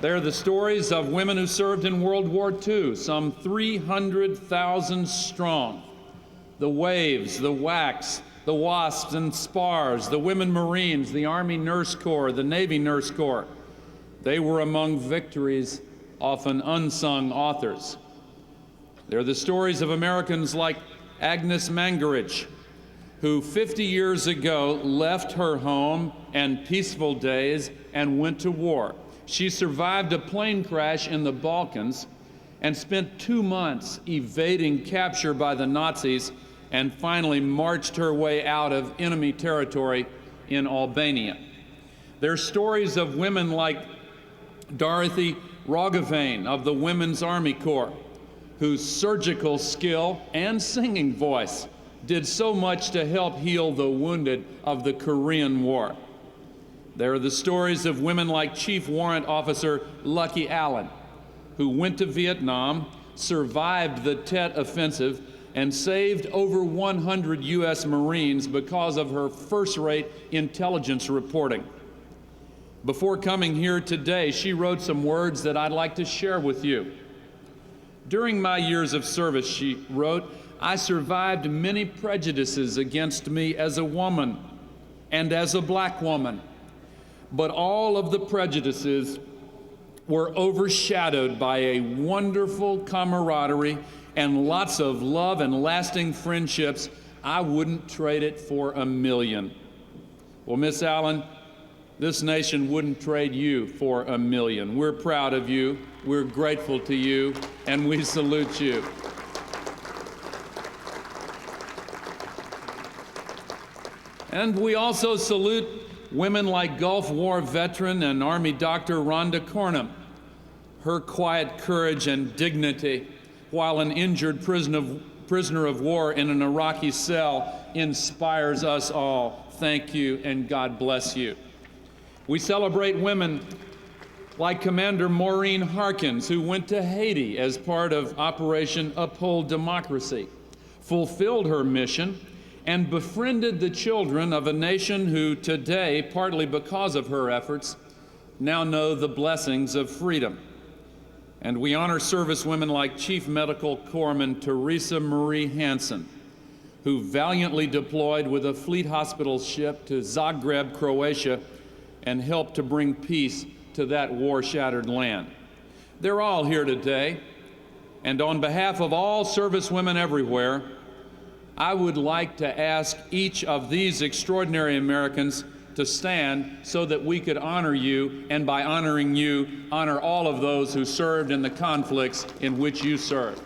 They're the stories of women who served in World War II, some 300,000 strong. The Waves, the WACs, the WASPs and SPARs, the Women Marines, the Army Nurse Corps, the Navy Nurse Corps. They were among victory's often unsung authors. They're the stories of Americans like Agnes Mangerich, who 50 years ago left her home and peaceful days and went to war. She survived a plane crash in the Balkans and spent 2 months evading capture by the Nazis, and finally marched her way out of enemy territory in Albania. There are stories of women like Dorothy Roggeveen of the Women's Army Corps, whose surgical skill and singing voice did so much to help heal the wounded of the Korean War. There are the stories of women like Chief Warrant Officer Lucky Allen, who went to Vietnam, survived the Tet Offensive, and saved over 100 U.S. Marines because of her first-rate intelligence reporting. Before coming here today, she wrote some words that I'd like to share with you. During my years of service, she wrote, I survived many prejudices against me as a woman and as a black woman, but all of the prejudices were overshadowed by a wonderful camaraderie and lots of love and lasting friendships. I wouldn't trade it for a million. Well, Miss Allen, this nation wouldn't trade you for a million. We're proud of you, we're grateful to you, and we salute you. And we also salute women like Gulf War veteran and Army Doctor Rhonda Cornum. Her quiet courage and dignity while an injured prisoner of war in an Iraqi cell inspires us all. Thank you, and God bless you. We celebrate women like Commander Maureen Harkins, who went to Haiti as part of Operation Uphold Democracy, fulfilled her mission, and befriended the children of a nation who today, partly because of her efforts, now know the blessings of freedom. And we honor servicewomen like Chief Medical Corpsman Teresa Marie Hansen, who valiantly deployed with a fleet hospital ship to Zagreb, Croatia, and helped to bring peace to that war-shattered land. They're all here today, and on behalf of all servicewomen everywhere, I would like to ask each of these extraordinary Americans to stand so that we could honor you, and by honoring you, honor all of those who served in the conflicts in which you served.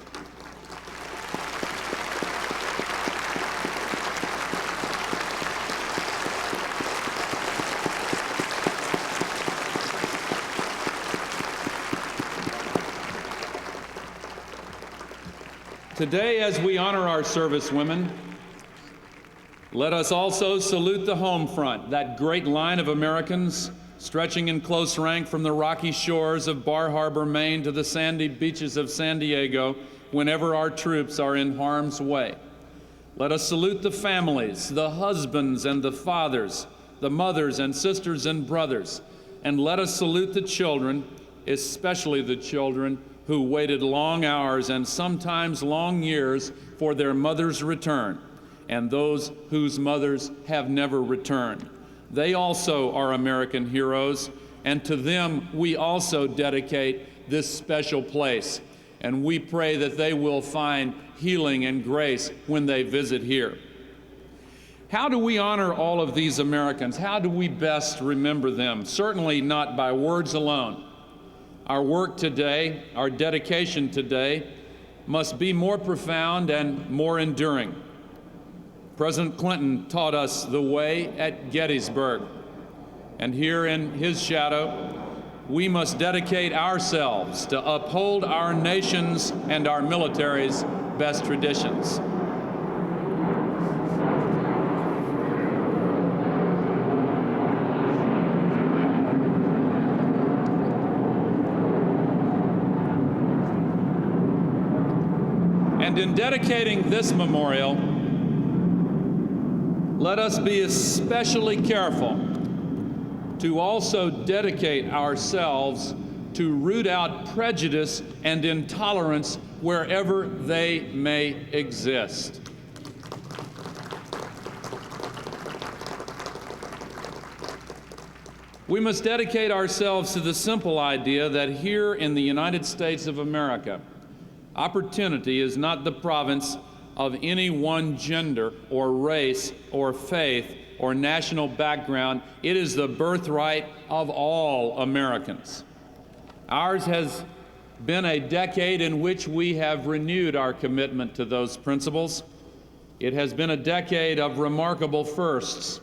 Today, as we honor our servicewomen, let us also salute the home front, that great line of Americans stretching in close rank from the rocky shores of Bar Harbor, Maine, to the sandy beaches of San Diego whenever our troops are in harm's way. Let us salute the families, the husbands and the fathers, the mothers and sisters and brothers, and let us salute the children, especially the children who waited long hours and sometimes long years for their mother's return, and those whose mothers have never returned. They also are American heroes, and to them we also dedicate this special place. And we pray that they will find healing and grace when they visit here. How do we honor all of these Americans? How do we best remember them? Certainly not by words alone. Our work today, our dedication today, must be more profound and more enduring. President Clinton taught us the way at Gettysburg, and here in his shadow, we must dedicate ourselves to uphold our nation's and our military's best traditions. And in dedicating this memorial, let us be especially careful to also dedicate ourselves to root out prejudice and intolerance wherever they may exist. We must dedicate ourselves to the simple idea that here in the United States of America, opportunity is not the province of any one gender or race or faith or national background. It is the birthright of all Americans. Ours has been a decade in which we have renewed our commitment to those principles. It has been a decade of remarkable firsts.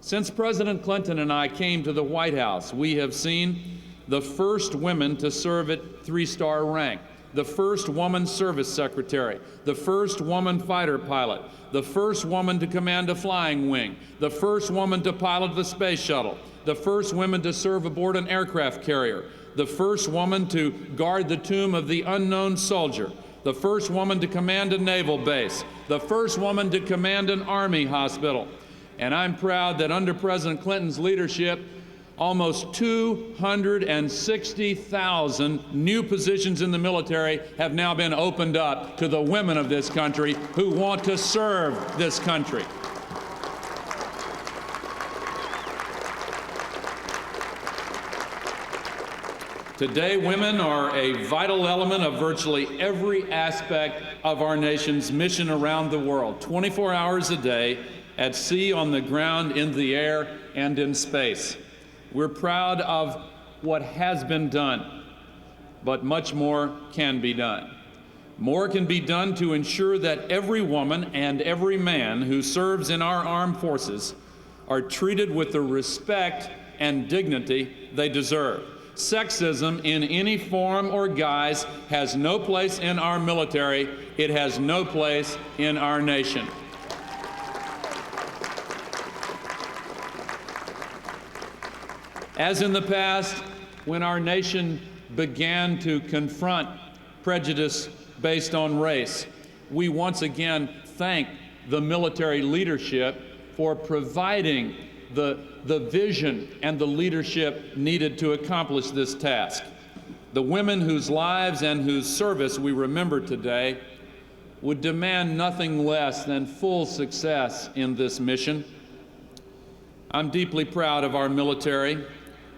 Since President Clinton and I came to the White House, we have seen the first women to serve at 3-star rank, the first woman service secretary, the first woman fighter pilot, the first woman to command a flying wing, the first woman to pilot the space shuttle, the first woman to serve aboard an aircraft carrier, the first woman to guard the tomb of the unknown soldier, the first woman to command a naval base, the first woman to command an army hospital. And I'm proud that under President Clinton's leadership, almost 260,000 new positions in the military have now been opened up to the women of this country who want to serve this country. Today, women are a vital element of virtually every aspect of our nation's mission around the world, 24 hours a day, at sea, on the ground, in the air, and in space. We're proud of what has been done, but much more can be done. More can be done to ensure that every woman and every man who serves in our armed forces are treated with the respect and dignity they deserve. Sexism in any form or guise has no place in our military. It has no place in our nation. As in the past, when our nation began to confront prejudice based on race, we once again thank the military leadership for providing the vision and the leadership needed to accomplish this task. The women whose lives and whose service we remember today would demand nothing less than full success in this mission. I'm deeply proud of our military,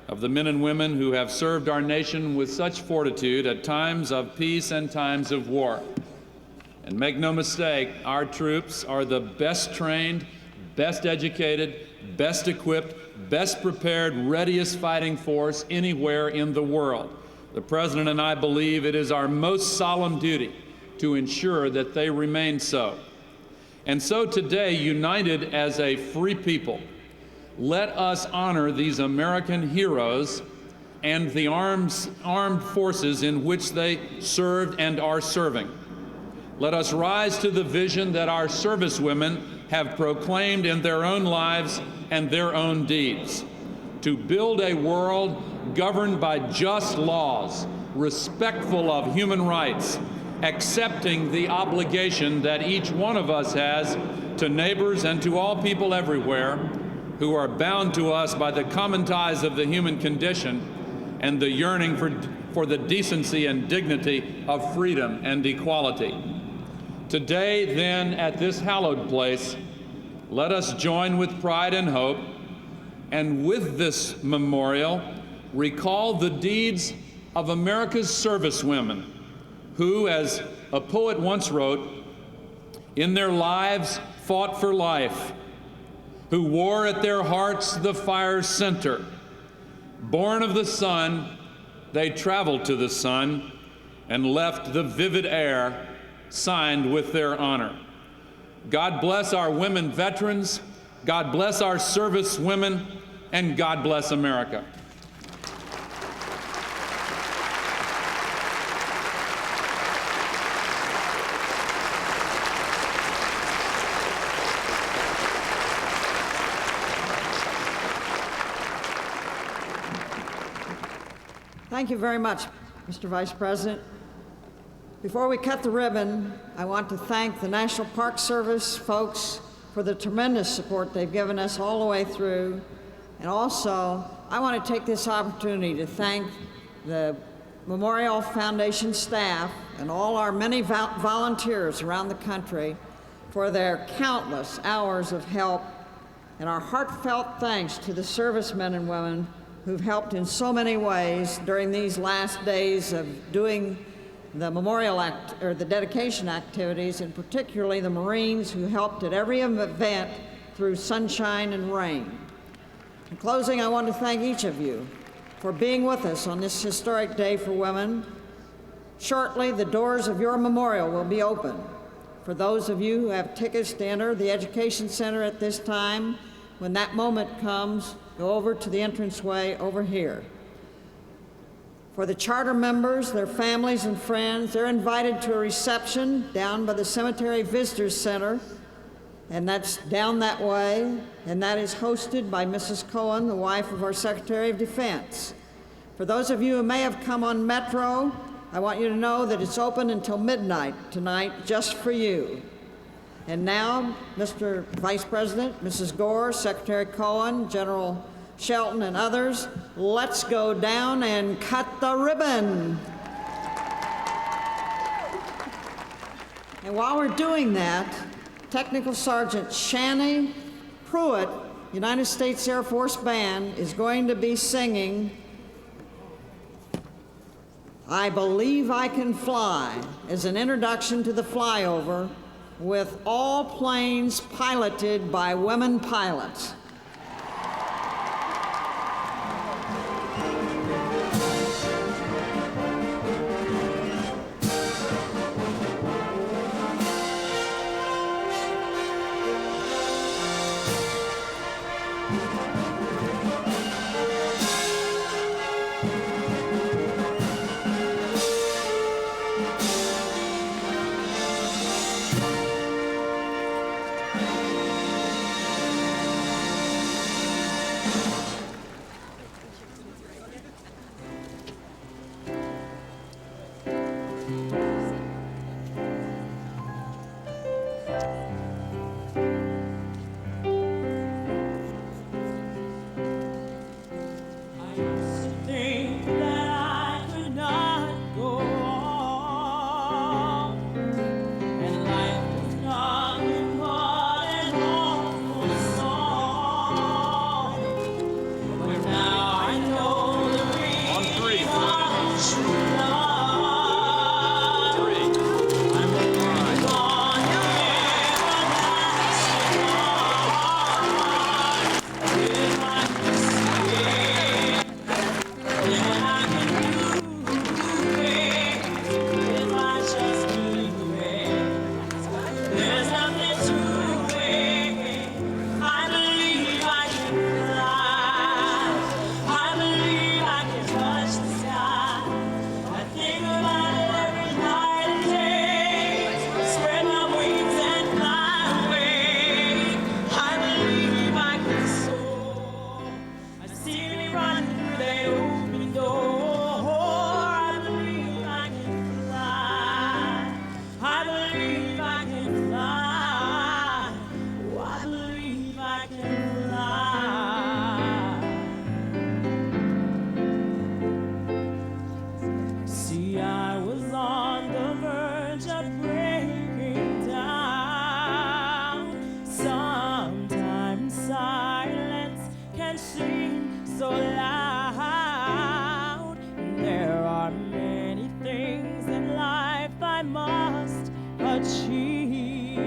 of the men and women who have served our nation with such fortitude at times of peace and times of war. And make no mistake, our troops are the best trained, best educated, best equipped, best prepared, readiest fighting force anywhere in the world. The President and I believe it is our most solemn duty to ensure that they remain so. And so today, united as a free people, let us honor these American heroes and the armed forces in which they served and are serving. Let us rise to the vision that our servicewomen have proclaimed in their own lives and their own deeds, to build a world governed by just laws, respectful of human rights, accepting the obligation that each one of us has to neighbors and to all people everywhere who are bound to us by the common ties of the human condition and the yearning for the decency and dignity of freedom and equality. Today, then, at this hallowed place, let us join with pride and hope, and with this memorial, recall the deeds of America's servicewomen, who, as a poet once wrote, in their lives fought for life, who wore at their hearts the fire's center. Born of the sun, they traveled to the sun and left the vivid air signed with their honor. God bless our women veterans, God bless our service women, and God bless America. Thank you very much, Mr. Vice President. Before we cut the ribbon, I want to thank the National Park Service folks for the tremendous support they've given us all the way through. And also, I want to take this opportunity to thank the Memorial Foundation staff and all our many volunteers around the country for their countless hours of help, and our heartfelt thanks to the servicemen and women who've helped in so many ways during these last days of doing the the dedication activities, and particularly the Marines who helped at every event through sunshine and rain. In closing, I want to thank each of you for being with us on this historic day for women. Shortly, the doors of your memorial will be open. For those of you who have tickets to enter the Education Center at this time, when that moment comes, go over to the entranceway over here. For the charter members, their families and friends, they're invited to a reception down by the Cemetery Visitors Center, and that's down that way, and that is hosted by Mrs. Cohen, the wife of our Secretary of Defense. For those of you who may have come on Metro, I want you to know that it's open until midnight tonight just for you. And now, Mr. Vice President, Mrs. Gore, Secretary Cohen, General Shelton, and others, let's go down and cut the ribbon. And while we're doing that, Technical Sergeant Shani Pruitt, United States Air Force Band, is going to be singing I Believe I Can Fly as an introduction to the flyover, with all planes piloted by women pilots. can seem so loud. There are many things in life I must achieve,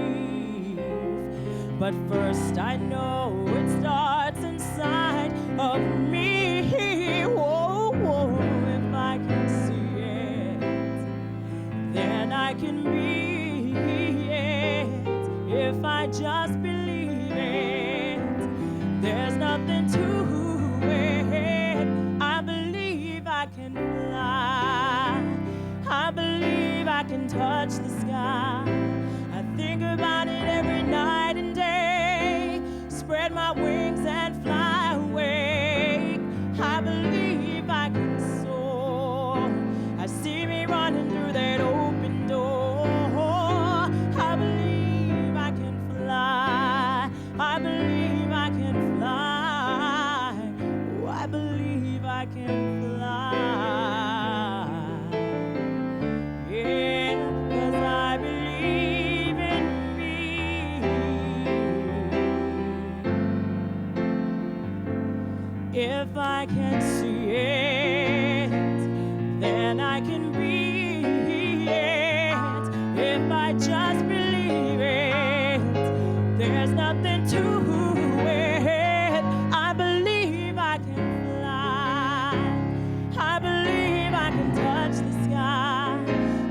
but first I know it starts inside of me. Whoa, whoa, if I can see it, then I can be it. If I just believe it, there's nothing to it. I believe I can fly. I believe I can touch the sky. I think about it every night and day. Spread my wings and fly away. I believe I can soar. I see me running through that open door. I believe I can fly. I believe I can fly. Oh, I believe I can fly. Yeah, 'cause I believe in me. If I can see it, then I can be it. If I just believe it, there's nothing to it. I believe I can fly. I believe I can touch the sky.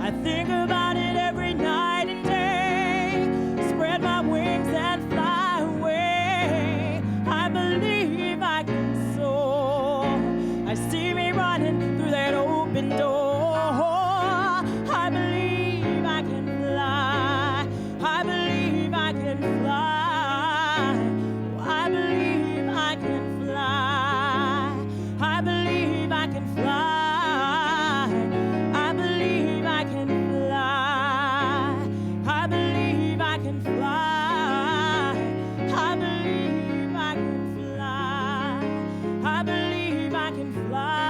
I think about it every night and day. Spread my wings and fly away. I believe I can soar. I see me running through that open door. I believe I can fly. I believe I can fly. I believe I can fly. I believe I can fly. I believe I can fly. I believe I can fly. I believe I can fly. I believe I can fly.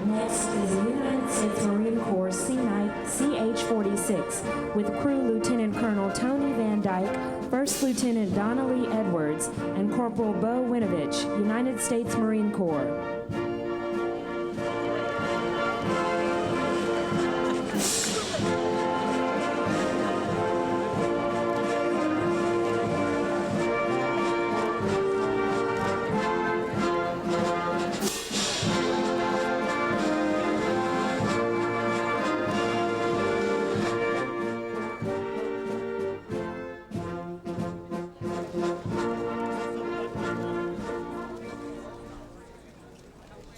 Next is the United States Marine Corps C-9 1946 with crew Lieutenant Colonel Tony Van Dyke, First Lieutenant Donnelly Edwards, and Corporal Bo Winovich, United States Marine Corps.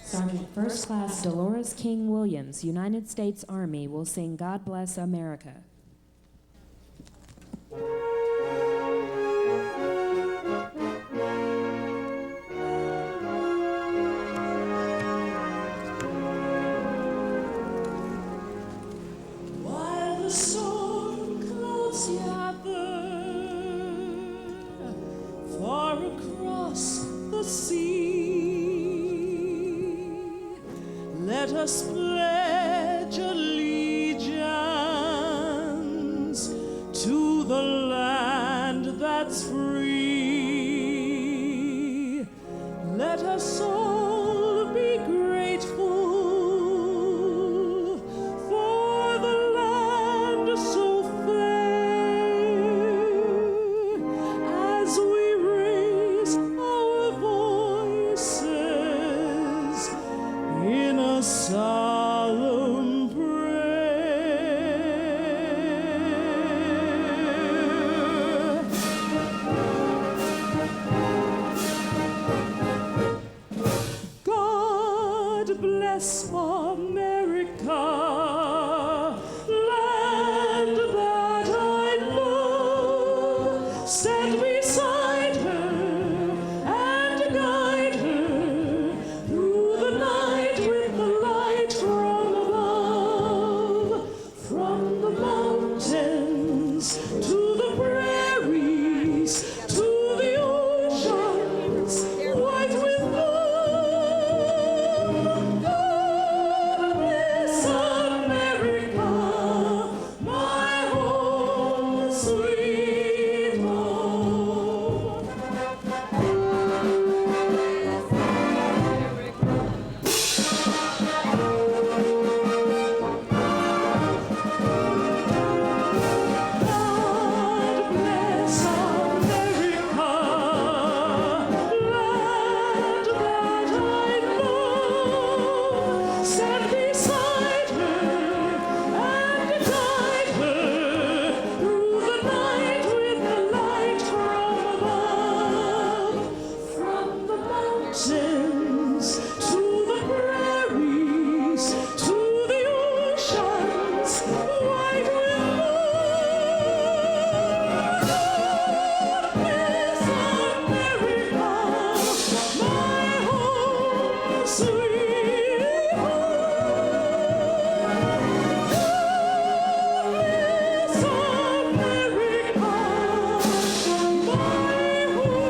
Sergeant First Class Dolores King Williams, United States Army, will sing God Bless America. While the storm clouds gather far across the sea, let us pledge allegiance to the land that's free. Let us all be grateful for the land so fair as we raise our voices in a solemn prayer. God bless America, land that I love. Stand beside her and guide her through the night with the light from above. From the mountains to the prairies to the oceans white with love. God bless America, my home sweet home. God bless America, land that I love. Stand beside her and guide her through the night with the light from above. From the mountains to the prairies to the oceans white with love. Bless America, my home sweet home. Bless America, my home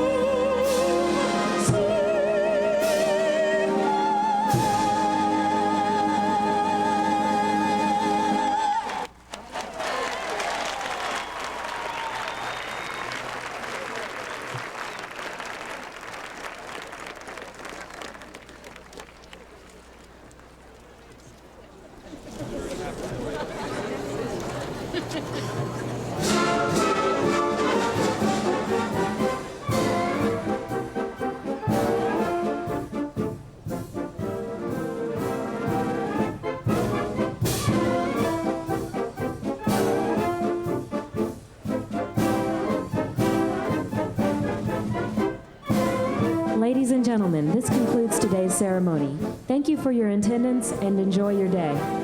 Ladies and gentlemen, this concludes today's ceremony. Thank you for your attendance and enjoy your day.